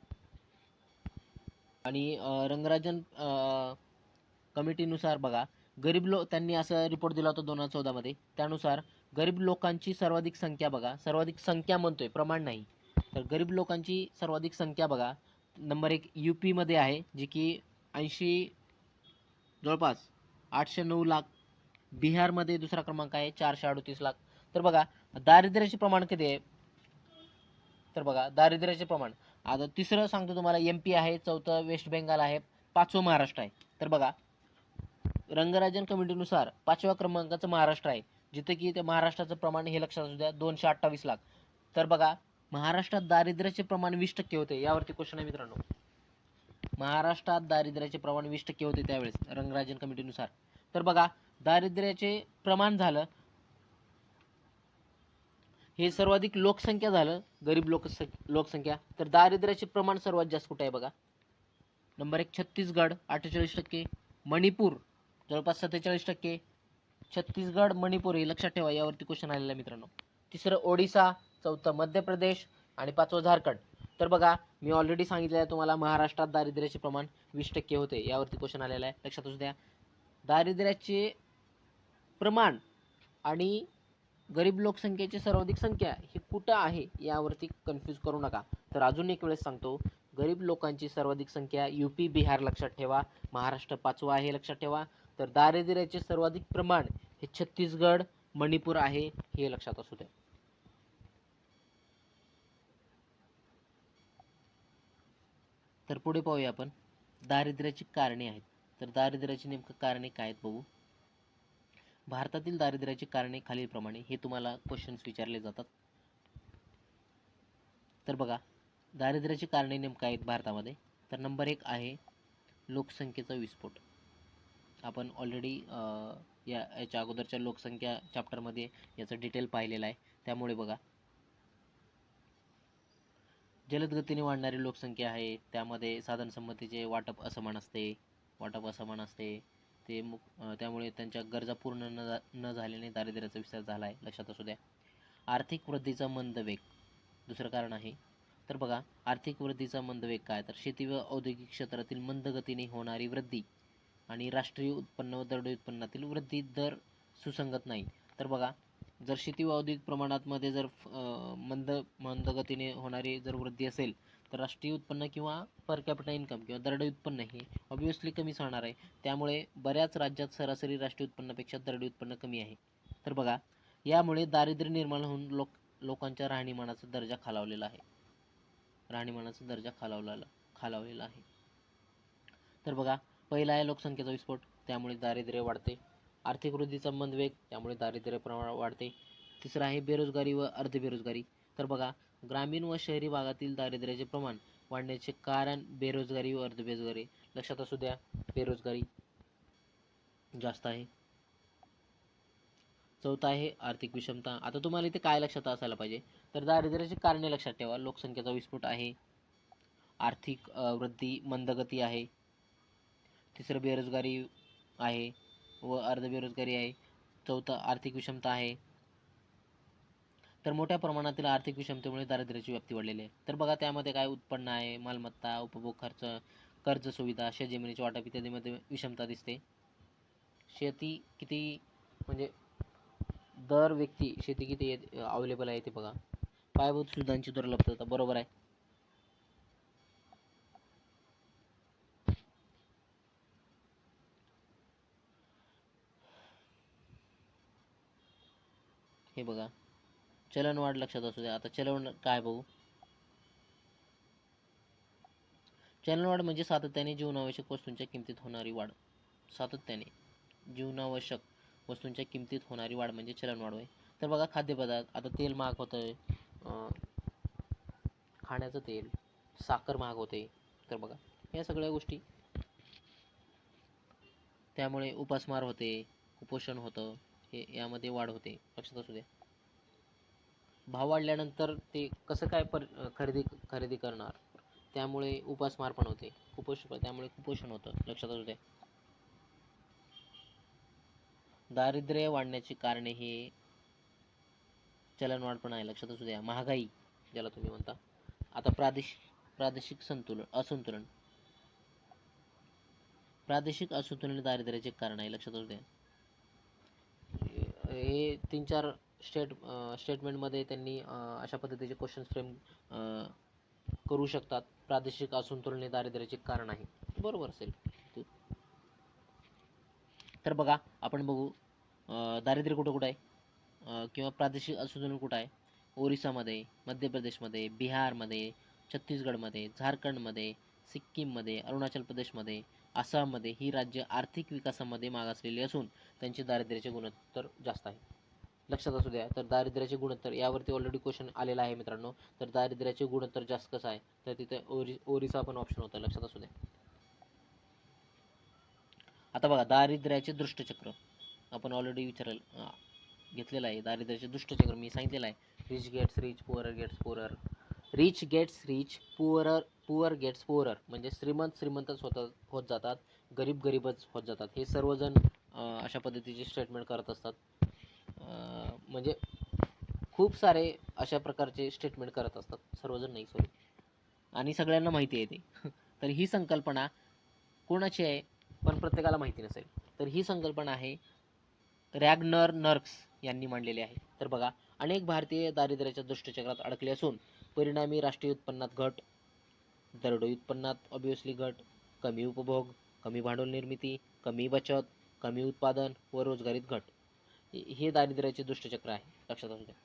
Speaker 1: आणि रंगराजन कमिटीनुसार बघा, त्यांनी असा रिपोर्ट दिला होता 2014 मध्ये. त्यानुसार गरीब लोकांची सर्वाधिक संख्या बघा, सर्वाधिक संख्या म्हणतोय, प्रमाण नाही. तर गरीब लोकांची सर्वाधिक संख्या बघा, नंबर 1 UP मध्ये आहे, जी की 80, जवळपास 809 लाख. बिहारमध्ये दुसरा क्रमांक आहे 438 लाख. तर बघा दारिद्र्याचे प्रमाण किती आहे, तर बघा दारिद्र्याचे प्रमाण, आता तिसरं सांगतो तुम्हाला MP आहे, चौथं वेस्ट बेंगाल आहे, पाचवं महाराष्ट्र आहे. तर बघा रंगराजन कमिटीनुसार 5व्या क्रमांकाचं महाराष्ट्र आहे, जिथे की ते महाराष्ट्राचं प्रमाण हे लक्षात असू द्या 228 लाख. तर बघा महाराष्ट्रात दारिद्र्याचे प्रमाण 20% होते. यावरती क्वेश्चन आहे मित्रांनो. महाराष्ट्रात दारिद्र्याचे प्रमाण 20% होते त्यावेळेस रंगराजन कमिटीनुसार. तर बघा दारिद्र्याचे प्रमाण झालं, हे सर्वाधिक लोकसंख्या झालं, गरीब लोकसंख्या. तर दारिद्र्याचे प्रमाण सर्वात जास्त कुठे आहे बघा, नंबर 1 छत्तीसगड 48%, मणिपूर जवळपास 47%. छत्तीसगड, मणिपूर हे लक्षात ठेवा, यावरती क्वेश्चन आलेला आहे मित्रांनो. तिसरं ओडिसा, चौथं मध्य प्रदेश आणि पाचवं झारखंड. तर बघा मी ऑलरेडी सांगितलं आहे तुम्हाला, महाराष्ट्रात दारिद्र्याचे प्रमाण 20% होते. यावरती क्वेश्चन आलेला आहे, लक्षात असू द्या. दारिद्र्याचे प्रमाण आणि गरीब लोकसंख्येची सर्वाधिक संख्या हे कुठं आहे यावरती कन्फ्यूज करू नका. तर अजून एक वेळेस सांगतो, गरीब लोकांची सर्वाधिक संख्या UP बिहार लक्षात ठेवा, महाराष्ट्र 5वा आहे लक्षात ठेवा. तर दारिद्र्याचे सर्वाधिक प्रमाण हे छत्तीसगड, मणिपूर आहे, हे लक्षात असू द्या. तर पुढे पाहूया आपण दारिद्र्याची कारणे आहेत. तर दारिद्र्याची नेमकं कारणे काय आहेत बघू. भारतातील दारिद्र्याची कारणे खालीलप्रमाणे, हे तुम्हाला क्वेश्चन्स विचारले जातात. तर बघा दारिद्र्याची कारणे नेमकं आहेत भारतामध्ये. तर नंबर 1 आहे लोकसंख्येचा विस्फोट. आपण ऑलरेडी याच्या अगोदरच्या लोकसंख्या चॅप्टरमध्ये याचं डिटेल पाहिलेलं आहे. त्यामुळे बघा जलद गतीने वाढणारी लोकसंख्या आहे, त्यामध्ये साधनसंपत्तीचे वाटप असमान असते. त्यामुळे त्यांच्या गरजा पूर्ण न झाल्याने दारिद्र्याचा विस्तार झाला आहे, लक्षात असू द्या. आर्थिक वृद्धीचा मंद वेग दुसरं कारण आहे. तर बघा आर्थिक वृद्धीचा मंद वेग काय, तर शेती व औद्योगिक क्षेत्रातील मंद गतीने होणारी वृद्धी आणि राष्ट्रीय उत्पन्न व दरडोई उत्पन्नातील वृद्धी दर सुसंगत नाही. तर बघा जर शेती व औद्योगिक प्रमाणात मध्ये जर मंद गतीने होणारी जर वृद्धी असेल, तर राष्ट्रीय उत्पन्न किंवा पर कॅपिटा इन्कम किंवा दरडोई उत्पन्न हे ऑब्विसली कमीच होणार आहे. त्यामुळे बऱ्याच राज्यात सरासरी राष्ट्रीय उत्पन्नापेक्षा दरडोई उत्पन्न कमी आहे. तर बघा यामुळे दारिद्र्य निर्माण होऊन लोकांच्या राहणीमानाचा दर्जा खालावलेला आहे. खालावलेला आहे. तर बघा पहिला आहे लोकसंख्येचा विस्फोट, त्यामुळे दारिद्र्य वाढते. आर्थिक वृद्धीचा मंद वेग, त्यामुळे दारिद्र्य प्रमाण वाढते. तिसरा आहे बेरोजगारी व अर्धबेरोजगारी. तर बघा ग्रामीण व शहरी भागातील दारिद्र्याचे प्रमाण वाढण्याचे कारण बेरोजगारी व अर्धबेरोजगारी. लक्षात असू द्या बेरोजगारी जास्त आहे. चौथा आहे आर्थिक विषमता. आता तुम्हाला इथे काय लक्षात असायला पाहिजे, तर दारिद्र्याची कारणे लक्षात ठेवा. लोकसंख्येचा विस्फोट आहे, आर्थिक वृद्धी मंदगती आहे, तिसरं बेरोजगारी आहे व अर्धबेरोजगारी आहे. चौथा आर्थिक विषमता आहे. तर मोठ्या प्रमाणातील आर्थिक विषमतेमुळे दारिद्र्याची व्याप्ती वाढलेली आहे. तर बघा त्यामध्ये काय उत्पन्न आहे, मालमत्ता, उपभोग खर्च, कर्ज सुविधा, शेतजमिनीचे वाटप इत्यादीमध्ये विषमता दिसते. शेती किती म्हणजे दर व्यक्ती शेती किती अवेलेबल आहे ते बघा. पायाभूत सुविधांची दुर्लभता बरोबर आहे. हे बघा चलनवाढ लक्षात असू द्या. आता चलन काय बघू. चलनवाढ म्हणजे सातत्याने जीवनावश्यक वस्तूंच्या किमतीत होणारी वाढ. सातत्याने जीवनावश्यक वस्तूंच्या किमतीत होणारी वाढ म्हणजे चलनवाढ होय. तर बघा खाद्यपदार्थ, आता तेल महाग होतंय, खाण्याचं तेल, साखर महाग होते. तर बघा या सगळ्या गोष्टी, त्यामुळे उपासमार होते, कुपोषण होतं, हे यामध्ये वाढ होते. लक्षात असू द्या. भाव वाढल्यानंतर ते कसं काय खरेदी करणार, त्यामुळे उपासमार पण होते, त्यामुळे कुपोषण होतं. लक्षात असू द्या. दारिद्र्य वाढण्याची कारणे हे चलनवाढ पण आहे. लक्षात असू द्या. महागाई ज्याला तुम्ही म्हणता. आता प्रादेशिक असंतुलन दारिद्र्याचे कारण आहे. लक्षात असू द्या. हे 3-4 स्टेटमेंटमध्ये त्यांनी अशा पद्धतीचे क्वेश्चन फ्रेम करू शकतात. प्रादेशिक असंतुलन हे दारिद्र्याचे कारण आहे. बरोबर असेल. तर बघा आपण बघू दारिद्र्य कुठं कुठं आहे किंवा प्रादेशिक असंतुलन कुठं आहे. ओरिसामध्ये, मध्य प्रदेशमध्ये, बिहारमध्ये, छत्तीसगडमध्ये, झारखंडमध्ये, सिक्कीममध्ये, अरुणाचल प्रदेशमध्ये, आसाममध्ये ही राज्य आर्थिक विकासामध्ये मागासलेली असून त्यांचे दारिद्र्याचे गुणोत्तर जास्त आहे. लक्षात असू द्या. तर दारिद्र्याचे गुणोत्तर यावरती ऑलरेडी क्वेश्चन आलेला आहे मित्रांनो. तर दारिद्र्याचे गुणोत्तर जास्त कसं आहे, तर तिथे ओरिसा पण ऑप्शन होतं. लक्षात असू द्या. आता बघा दारिद्र्याचे दुष्टचक्र आपण ऑलरेडी घेतलेलं आहे. दारिद्र्याचे दुष्टचक्र मी सांगितलेलं आहे. Rich gets rich, poor gets poorer. Rich gets rich, poor gets poorer. म्हणजे श्रीमंतच होत जातात, गरीबच होत जातात. हे सर्वजण अशा पद्धतीचे स्टेटमेंट करत असतात. म्हणजे खूप सारे अशा प्रकारचे स्टेटमेंट करत असतात. सर्वजण नाही, सॉरी. आणि सगळ्यांना माहिती आहे ते. तर ही संकल्पना कोणाची आहे पण प्रत्येकाला माहिती नसेल. तर ही संकल्पना आहे रॅग्नर नर्क्स यांनी मांडलेली आहे. तर बघा अनेक भारतीय दारिद्र्याच्या दुष्टचक्रात अडकले असून परिणामी राष्ट्रीय उत्पन्नात घट, दरडोई उत्पन्नात ऑब्वियसली घट, कमी उपभोग, कमी भांडवल निर्मिती, कमी बचत, कमी उत्पादन व रोजगारीत घट, हे दारिद्र्याचे दुष्टचक्र आहे. लक्षात असू द्या.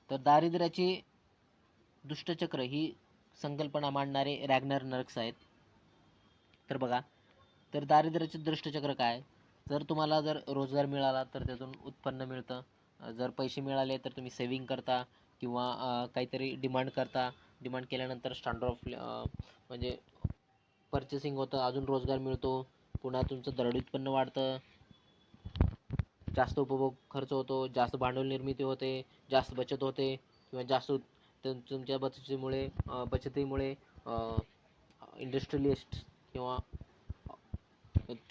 Speaker 1: तर दारिद्र्याचे दुष्टचक्र ही संकल्पना मांडणारे रॅग्नर नर्क्स आहेत. तर बघा तर दारिद्र्याचे दुष्टचक्र काय, जर तुम्हाला जर रोजगार मिळाला तर त्यातून उत्पन्न मिळतं. जर पैसे मिळाले तर तुम्ही सेव्हिंग करता किंवा काहीतरी डिमांड करता. डिमांड केल्यानंतर स्टँडर्ड ऑफ म्हणजे पर्चेसिंग होतं, अजून रोजगार मिळतो, पुन्हा तुमचं दरडोई उत्पन्न वाढतं, जास्त उपभोग खर्च होतो, जास्त भांडवल निर्मिती होते, जास्त बचत होते किंवा जास्त तुमच्या बचतीमुळे इंडस्ट्रियलिस्ट किंवा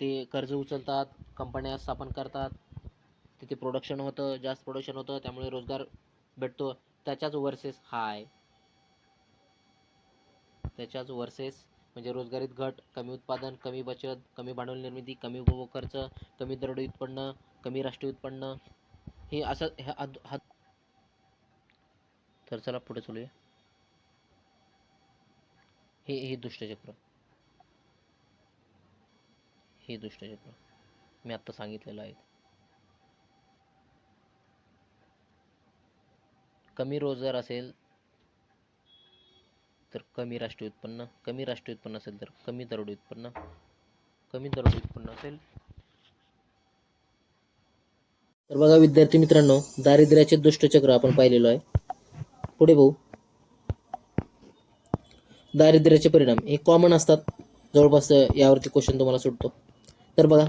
Speaker 1: ते कर्ज उचलतात, कंपन्या स्थापन करतात, तिथे प्रोडक्शन होतं, जास्त प्रोडक्शन होतं, त्यामुळे रोजगार भेटतो. त्याच्याच वर्सेस म्हणजे रोजगारीत घट, कमी उत्पादन, कमी बचत, कमी भांडवल निर्मिती, कमी उपभोग खर्च, कमी दरडोई उत्पन्न, कमी राष्ट्रीय उत्पन्न, हे असं तर चला पुढे चालूया. हे दुष्टचक्र मी आता सांगितलेलं आहे. कमी रोजगार असेल तर कमी राष्ट्रीय उत्पन्न, कमी राष्ट्रीय उत्पन्न असेल तर कमी दरडोई उत्पन्न, कमी दरडोई उत्पन्न असेल. तर बघा विद्यार्थी मित्रांनो, दारिद्र्याचे दुष्टचक्र आपण पाहिलेलो आहे. पुढे भाऊ, दारिद्र्याचे परिणाम हे कॉमन असतात जवळपास, यावरती क्वेश्चन तुम्हाला सुटतो. तर बघा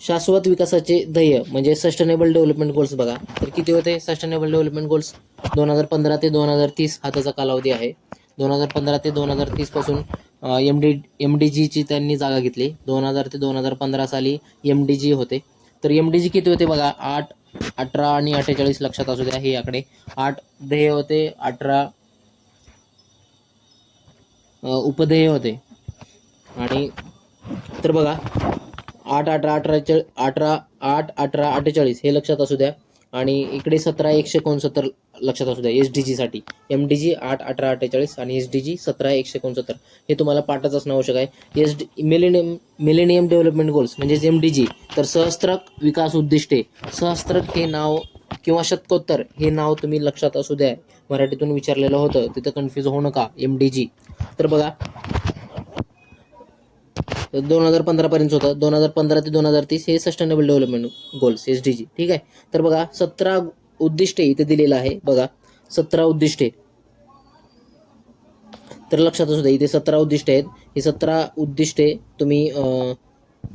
Speaker 1: शाश्वत विकासाचे ध्येय म्हणजे सस्टेनेबल डेव्हलपमेंट गोल्स बघा तर किती होते. सस्टेनेबल डेव्हलपमेंट गोल्स 2015 ते 2030 हा त्याचा कालावधी आहे. 2015 ते 2030 पासून एम डी जीची त्यांनी जागा घेतली. 2000 ते 2015 साली एम डी जी होते. तर एम डी जी किती होते बघा, 8, 18 आणि 48 लक्षात असू द्या हे आकडे. 8 ध्येय होते, 18 उपध्येय होते. आणि तर बघा 8, 18, 48 हे लक्षात असू द्या. आणि इकडे 17, 169 लक्षात असू द्या एस डी जी साठी. एम डी जी 8, 18, 48 आणि एस डी जी 17, 169 हे तुम्हाला पाठच असणं आवश्यक आहे. मिलेनियम डेव्हलपमेंट गोल्स म्हणजेच एम डी जी. तर सहस्त्रक विकास उद्दिष्टे, सहस्त्रक हे नाव किंवा शतकोत्तर हे नाव तुम्ही लक्षात असू द्या. मराठीतून विचारलेलं होतं, तिथं कन्फ्यूज होऊ नका. एम डी जी तर बघा 2015 पर्यंत होतं. 2015 ते 2030 हे sustainable development goals S D G. ठीक आहे. तर बघा 17 उद्दिष्टे इथे दिलेलं आहे बघा, 17 उद्दिष्टे. तर लक्षात असू द्या इथे 17 उद्दिष्टे आहेत. ही 17 उद्दिष्टे तुम्ही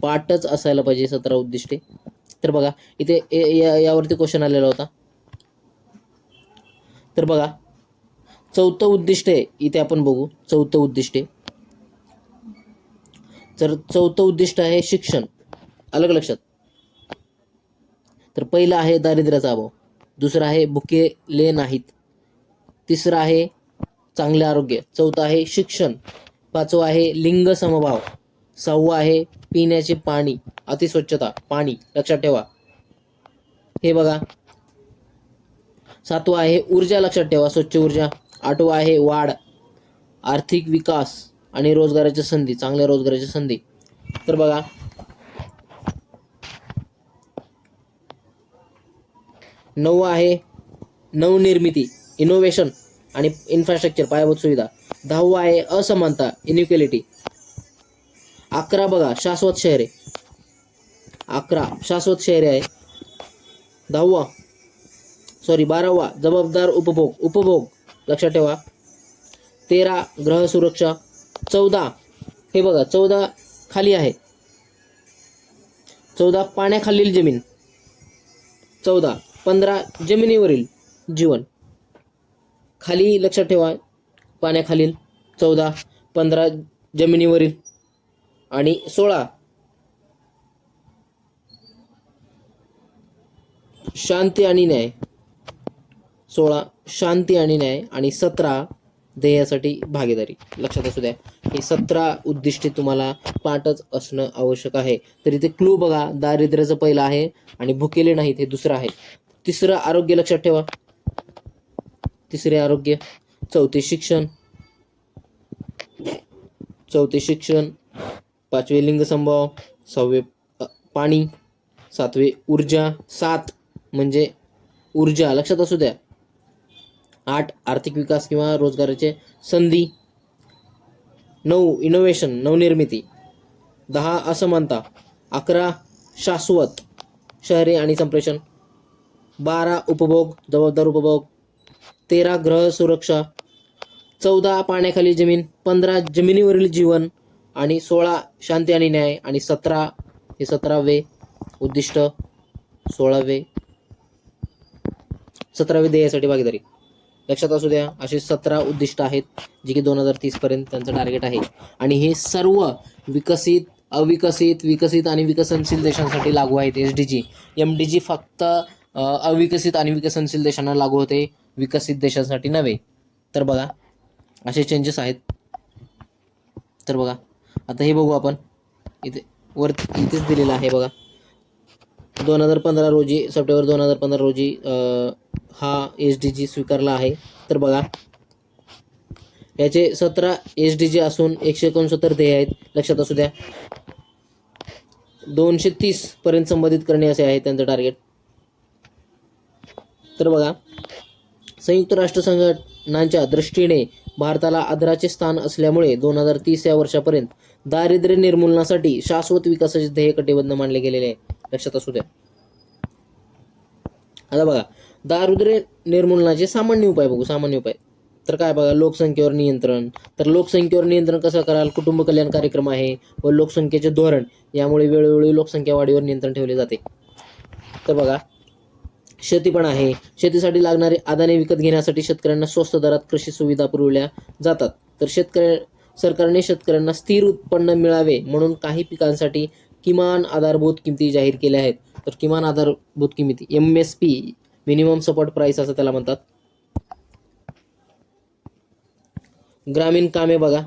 Speaker 1: पाठच असायला पाहिजे 17 उद्दिष्टे. तर बघा इथे यावरती क्वेश्चन आलेला होता. तर बघा 4थं उद्दिष्टे इथे आपण बघू. 4थं उद्दिष्टे, तर 4थं उद्दिष्ट आहे शिक्षण. अलग लक्षात. तर पहिलं आहे दारिद्र्याचा अभाव, दुसरं आहे भुकेले नाहीत, तिसरं आहे चांगले आरोग्य, 4थं आहे शिक्षण, 5वं आहे लिंग समभाव, 6वं आहे पिण्याचे पाणी, अतिस्वच्छता पाणी लक्षात ठेवा हे बघा. 7वं आहे ऊर्जा लक्षात ठेवा, स्वच्छ ऊर्जा. 8वं आहे वाढ, आर्थिक विकास आणि रोजगाराच्या संधी, चांगल्या रोजगाराच्या संधी. तर बघा 9वं आहे नवनिर्मिती, इनोव्हेशन आणि इन्फ्रास्ट्रक्चर, पायाभूत सुविधा. 10वं आहे असमानता, इनइक्वॅलिटी. 11 बघा शाश्वत शहरे, 11 शाश्वत शहरे आहे. 12वा जबाबदार उपभोग लक्षात ठेवा. 13 ग्रह सुरक्षा. 14 हे बघा 14 खाली आहे, 14 पाण्याखालील जमीन. 15 जमिनीवरील जीवन खाली लक्षात ठेवा, पाण्याखालील. 15 जमिनीवरील. आणि 16 शांती आणि न्याय, 16 शांती आणि न्याय. आणि 17 ध्येयासाठी भागीदारी लक्षात असू द्या. हे 17 उद्दिष्टे तुम्हाला पाठच असणं आवश्यक आहे. तर इथे क्लू बघा, दारिद्र्याचं पहिलं आहे आणि भुकेले नाहीत हे दुसरं आहे. तिसरं आरोग्य लक्षात ठेवा, तिसरे आरोग्य. 4थे शिक्षण, 5वे लिंग समभाव, 6वे पाणी, 7वे ऊर्जा. 7 म्हणजे ऊर्जा लक्षात असू द्या. 8 आर्थिक विकास किंवा रोजगाराचे संधी. 9 इनोव्हेशन, नवनिर्मिती. 10 असमानता. 11 शाश्वत शहरे आणि संप्रेषण. 12 उपभोग, जबाबदार उपभोग. 13 ग्रह सुरक्षा. 14 पाण्याखाली जमीन. 15 जमिनीवरील जीवन. आणि 16 शांती आणि न्याय. आणि 17 हे 17वे उद्दिष्ट. 17वे ध्येयासाठी भागीदारी लक्षात असू द्या. असे 17 उद्दिष्ट आहेत जे की 2030 पर्यंत त्यांचं टार्गेट आहे. आणि हे सर्व विकसित, अविकसित, विकसित आणि विकसनशील देशांसाठी लागू आहेत. SDG, MDG फक्त अविकसित आणि विकसनशील देशांना लागू होते, विकसित देशांसाठी नव्हे. तर बघा असे चेंजेस आहेत. तर बघा आता हे बघू आपण, इथे इथेच दिलेलं आहे बघा. 2015 रोजी, सप्टेंबर 2015 रोजी हा SDG स्वीकारला आहे. तर बघा याचे 17 SDG असून 169 ध्येय आहेत लक्षात असू द्या. 230 पर्यंत संबोधित करणे असे आहे त्यांचं टार्गेट. तर बघा संयुक्त राष्ट्र संघटनांच्या दृष्टीने भारताला आदराचे स्थान असल्यामुळे 2030 या वर्षापर्यंत दारिद्र्य निर्मूलनासाठी शाश्वत विकासाचे ध्येय कटिबद्ध मानले गेलेले आहे लक्षात असू द्या. आता बघा दारिद्र्य निर्मूलनाचे सामान्य उपाय बघू. सामान्य उपाय तर काय बघा, लोकसंख्येवर नियंत्रण. तर लोकसंख्येवर नियंत्रण कसं कराल, कुटुंब कल्याण कार्यक्रम आहे व लोकसंख्येचे धोरण, यामुळे वेळोवेळी लोकसंख्या वाढीवर नियंत्रण ठेवले जाते. तर बघा शेती पण आहे, शेतीसाठी लागणारे आदाने विकत घेण्यासाठी शेतकऱ्यांना स्वस्त दरात कृषी सुविधा पुरवल्या जातात. तर सरकारने शेतकऱ्यांना स्थिर उत्पन्न मिळावे म्हणून काही पिकांसाठी किमान आधारभूत किमती जाहीर केल्या आहेत. तर किमान आधारभूत किमती MSP मिनिमम सपोर्ट प्राइस असं त्याला म्हणतात. ग्रामीण कामे बघा,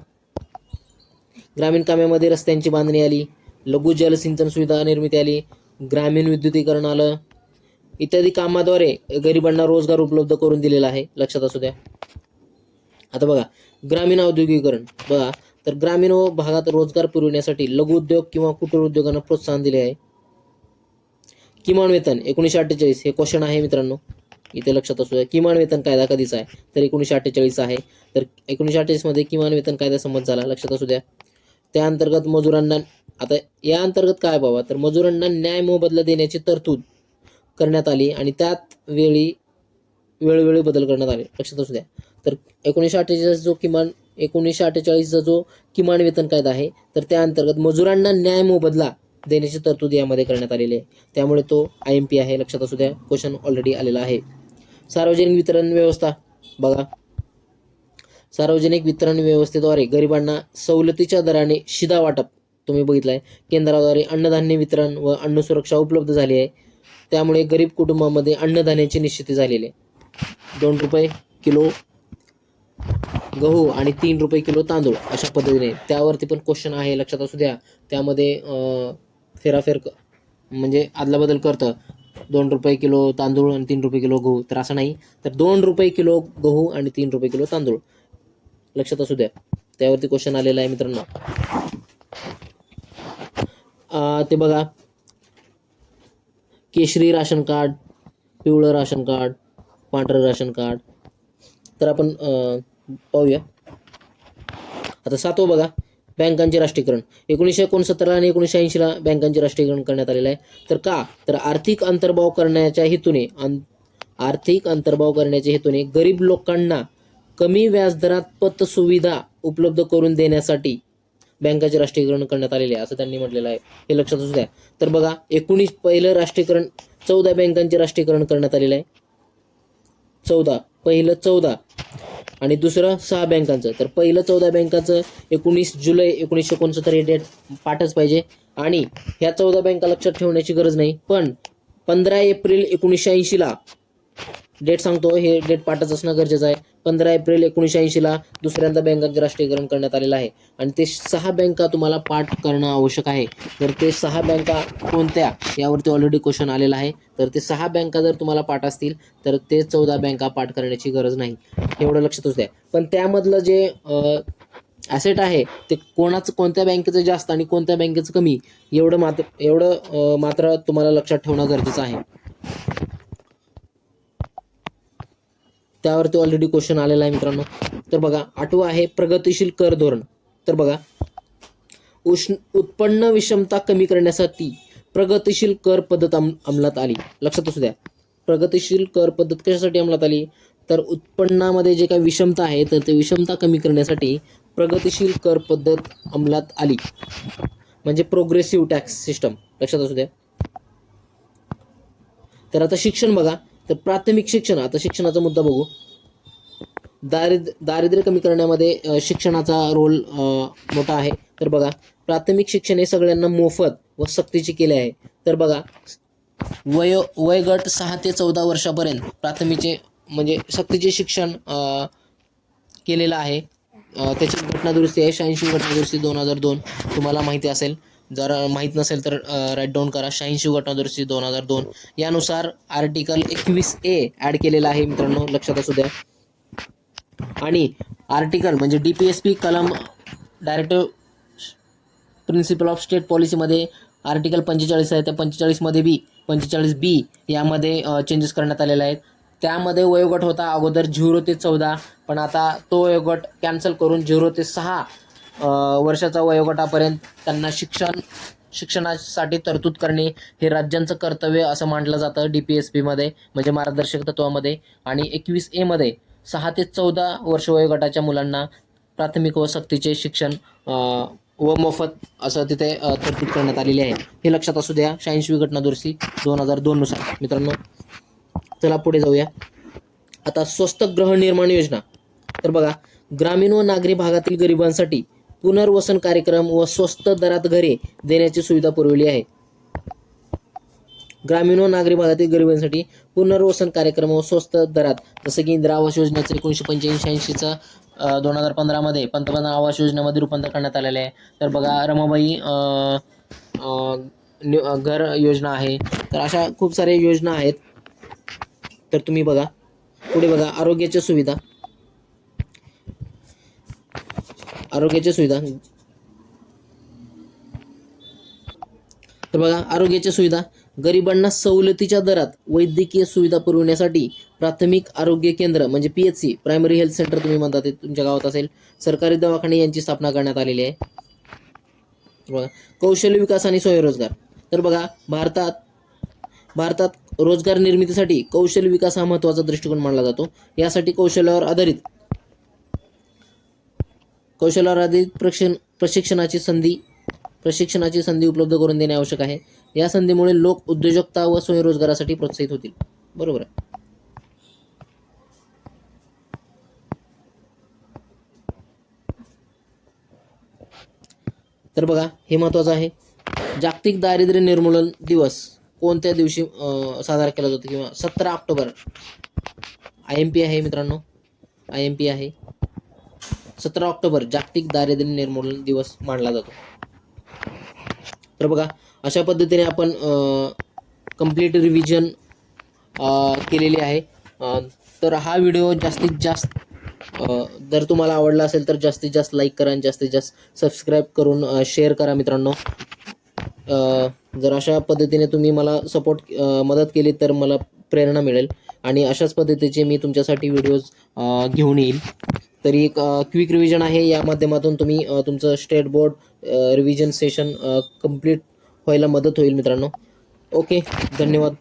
Speaker 1: ग्रामीण कामेमध्ये रस्त्यांची बांधणी आली, लघु जलसिंचन सुविधा निर्मिती आली, ग्रामीण विद्युतीकरण आलं, इत्यादी कामाद्वारे गरिबांना रोजगार उपलब्ध करून दिलेला आहे, लक्षात असू द्या. आता बघा ग्रामीण औद्योगिकरण बघा, तर ग्रामीण भागात रोजगार पुरविण्यासाठी लघु उद्योग किंवा कुटीर उद्योगांना प्रोत्साहन दिले आहे. किमान वेतन 1948 हे क्वेश्चन आहे मित्रांनो, इथे लक्षात असू द्या. किमान वेतन कायदा कधीचा आहे, तर 1948 आहे. तर 1948 मध्ये किमान वेतन कायदा संमत झाला, लक्षात असू द्या. त्या अंतर्गत मजुरांना, आता या अंतर्गत काय बाबा, तर मजुरांना न्याय मोबदला देण्याची तरतूद करण्यात आली आणि त्यात वेळोवेळी बदल करण्यात आले, लक्षात असू द्या. तर 1948चा जो किमान वेतन कायदा आहे, तर त्या अंतर्गत मजुरांना न्याय मोबदला देण्याची तरतूद यामध्ये करण्यात आलेली आहे. त्यामुळे तो IMP आहे, लक्षात असू द्या. क्वेश्चन ऑलरेडी आलेला आहे. सार्वजनिक वितरण व्यवस्था बघा, सार्वजनिक वितरण व्यवस्थेद्वारे गरिबांना सवलतीच्या दराने शिधा वाटप तुम्ही बघितलंय. केंद्राद्वारे अन्नधान्य वितरण व अन्न सुरक्षा उपलब्ध झाली आहे. त्यामुळे गरीब कुटुंबामध्ये अन्नधान्याची निश्चिती झालेली आहे. 2 रुपये किलो गहू आणि 3 रुपये किलो तांदूळ अशा पद्धतीने, त्यावरती पण क्वेश्चन आहे, लक्षात असू द्या. त्यामध्ये फेराफेर म्हणजे आदलाबदल करतं, 2 रुपये किलो तांदूळ आणि 3 रुपये किलो गहू, तर असं नाही, तर 2 रुपये किलो गहू आणि 3 रुपये किलो तांदूळ, लक्षात असू द्या. त्यावरती क्वेश्चन आलेला आहे मित्रांनो. ते बघा, केशरी राशन कार्ड, पिवळं राशन कार्ड, पांढरं राशन कार्ड. तर आपण पाहूया. आता 7वं बघा, बँकांचे राष्ट्रीयकरण. 1969 आणि 1980ला बँकांचे राष्ट्रीयकरण करण्यात आलेलं आहे. तर का, तर आर्थिक अंतर्भाव करण्याच्या हेतूने गरीब लोकांना कमी व्याजदरात पतसुविधा उपलब्ध करून देण्यासाठी बँकांचे राष्ट्रीयकरण करण्यात आलेले आहे, असं त्यांनी म्हटलेलं आहे, हे लक्षात असू द्या. तर बघा, पहिलं राष्ट्रीयकरण 14 बँकांचे राष्ट्रीयकरण करण्यात आलेलं आहे. 14 आणि दुसरं 6 बँकांचं. तर पहिलं 14 बँकाचं 19 जुलै 1969 हे डेट पाठच पाहिजे. आणि ह्या 14 बँका लक्षात ठेवण्याची गरज नाही, पण 15 एप्रिल 1980ला डेट सांगतो, हे डेट पाठच असणं गरजेचं आहे. 15 एप्रिल 1980ला दुसऱ्यांदा बँकांचे राष्ट्रीयकरण करण्यात आलेलं आहे. आणि ते 6 बँका तुम्हाला पाठ करणं आवश्यक आहे. तर ते 6 बँका कोणत्या, यावरती ऑलरेडी क्वेश्चन आलेला आहे. तर ते 6 बँका जर तुम्हाला पाठ असतील तर ते 14 बँका पाठ करण्याची गरज नाही, एवढं लक्षातच द्या. पण त्यामधलं जे ॲसेट आहे ते कोणत्या बँकेचं जास्त आणि कोणत्या बँकेचं कमी, एवढं मात्र तुम्हाला लक्षात ठेवणं गरजेचं आहे. त्यावरती ऑलरेडी क्वेश्चन आलेला आहे मित्रांनो. तर बघा, 8वं आहे प्रगतिशील कर धोरण. तर बघा, उत्पन्न विषमता कमी करण्यासाठी प्रगतिशील कर पद्धत अंमलात आली, लक्षात असू द्या. प्रगतिशील कर पद्धत कशासाठी अंमलात आली, तर उत्पन्नामध्ये जे काही विषमता आहे तर ते विषमता कमी करण्यासाठी प्रगतिशील कर पद्धत अंमलात आली, म्हणजे प्रोग्रेसिव्ह टॅक्स सिस्टम, लक्षात असू द्या. तर आता शिक्षण बघा, तर प्राथमिक शिक्षण, आता शिक्षणाचा मुद्दा बघू. दारिद्र्य कमी करण्यामध्ये शिक्षणाचा रोल मोठा आहे. तर बघा, प्राथमिक शिक्षण हे सगळ्यांना मोफत व सक्तीचे केले आहे. तर बघा, वयोगट 6 ते 14 वर्षापर्यंत प्राथमिकचे म्हणजे सक्तीचे शिक्षण केलेलं आहे. त्याची घटनादुरुस्ती आहे 86 घटनादुरुस्ती 2002, तुम्हाला माहिती असेल. जर माहीत नसेल तर राईट डाऊन करा. 86 घटनादुरुस्ती 2002 यानुसार आर्टिकल 21A ॲड केलेला आहे मित्रांनो, लक्षात असू द्या. आणि आर्टिकल म्हणजे DPSP कलम डायरेक्टिव्ह प्रिन्सिपल ऑफ स्टेट पॉलिसीमध्ये आर्टिकल 45 आहे. त्या 45B यामध्ये चेंजेस करण्यात आलेले आहेत. त्यामध्ये वयोगट होता अगोदर 0 ते 14, पण आता तो वयोगट कॅन्सल करून 0 ते 6 वर्षाचा वयोगटापर्यंत त्यांना शिक्षणासाठी तरतूद करणे हे राज्यांचं कर्तव्य असं मानलं जातं DPSPमध्ये, म्हणजे मार्गदर्शक तत्वामध्ये. आणि 21A मध्ये 6 ते 14 वर्ष वयोगटाच्या मुलांना प्राथमिक व सक्तीचे शिक्षण व मोफत असं तिथे तरतूद करण्यात आलेली आहे, हे लक्षात असू द्या. 86वी घटनादुरुस्ती 2002 नुसार मित्रांनो. चला पुढे जाऊया. आता स्वस्त गृहनिर्माण योजना. तर बघा, ग्रामीण व नागरी भागातील गरिबांसाठी पुनर्वसन कार्यक्रम व स्वस्त दरात घरे देण्याची सुविधा पुरवली आहे. ग्रामीण व नागरी भागातील गरिबांसाठी पुनर्वसन कार्यक्रम व स्वस्त दरात, जसं की इंदिरा आवास योजनेचं 1985-86चा 2015 मध्ये पंतप्रधान आवास योजनेमध्ये रूपांतर करण्यात आलेले आहे. तर बघा रमाबाई घर योजना आहे. तर अशा खूप साऱ्या योजना आहेत. तर तुम्ही बघा पुढे बघा आरोग्याच्या सुविधा. तर बघा आरोग्याच्या सुविधा, गरिबांना सवलतीच्या दरात वैद्यकीय सुविधा पुरवण्यासाठी प्राथमिक आरोग्य केंद्र म्हणजे PHC प्रायमरी हेल्थ सेंटर तुम्ही म्हणता ते तुमच्या गावात असेल, सरकारी दवाखाने यांची स्थापना करण्यात आलेली आहे. बघा कौशल्य विकास आणि स्वयंरोजगार. तर बघा भारतात रोजगार निर्मितीसाठी कौशल्य विकास हा महत्त्वाचा दृष्टिकोन मानला जातो. यासाठी कौशल्यावर आधारित प्रशिक्षणाची संधी उपलब्ध करून देणे आवश्यक आहे. या संधीमुळे लोक उद्योजकता व स्वयंरोजगारासाठी प्रोत्साहित होतील. बरोबर आहे. तर बघा हे महत्त्वाचं आहे. जागतिक दारिद्र्य निर्मूलन दिवस कोणत्या दिवशी साजरा केला जातो किंवा 17 ऑक्टोबर IMP आहे मित्रांनो, IMP आहे. 17 ऑक्टोबर जागतिक दारिद्र्य निर्मूलन दिवस मानला जातो. तर बघा अशा पद्धतीने आपण कंप्लीट रिव्हिजन केलेली आहे. तर हा व्हिडिओ जास्तीत जास्त जर तुम्हाला आवडला असेल तर जास्तीत जास्त लाईक करा आणि जास्तीत जास्त सबस्क्राईब करून शेअर करा मित्रांनो. जर अशा पद्धतीने तुम्ही मला मदत केली तर मला प्रेरणा मिळेल आणि अशाच पद्धतीचे मी तुमच्यासाठी व्हिडिओज घेऊन येईल. तरी एक क्विक रिव्हिजन आहे. या माध्यमातून तुम्ही तुमचं state board revision session complete व्हायला मदत होईल मित्रांनो. ओके, धन्यवाद.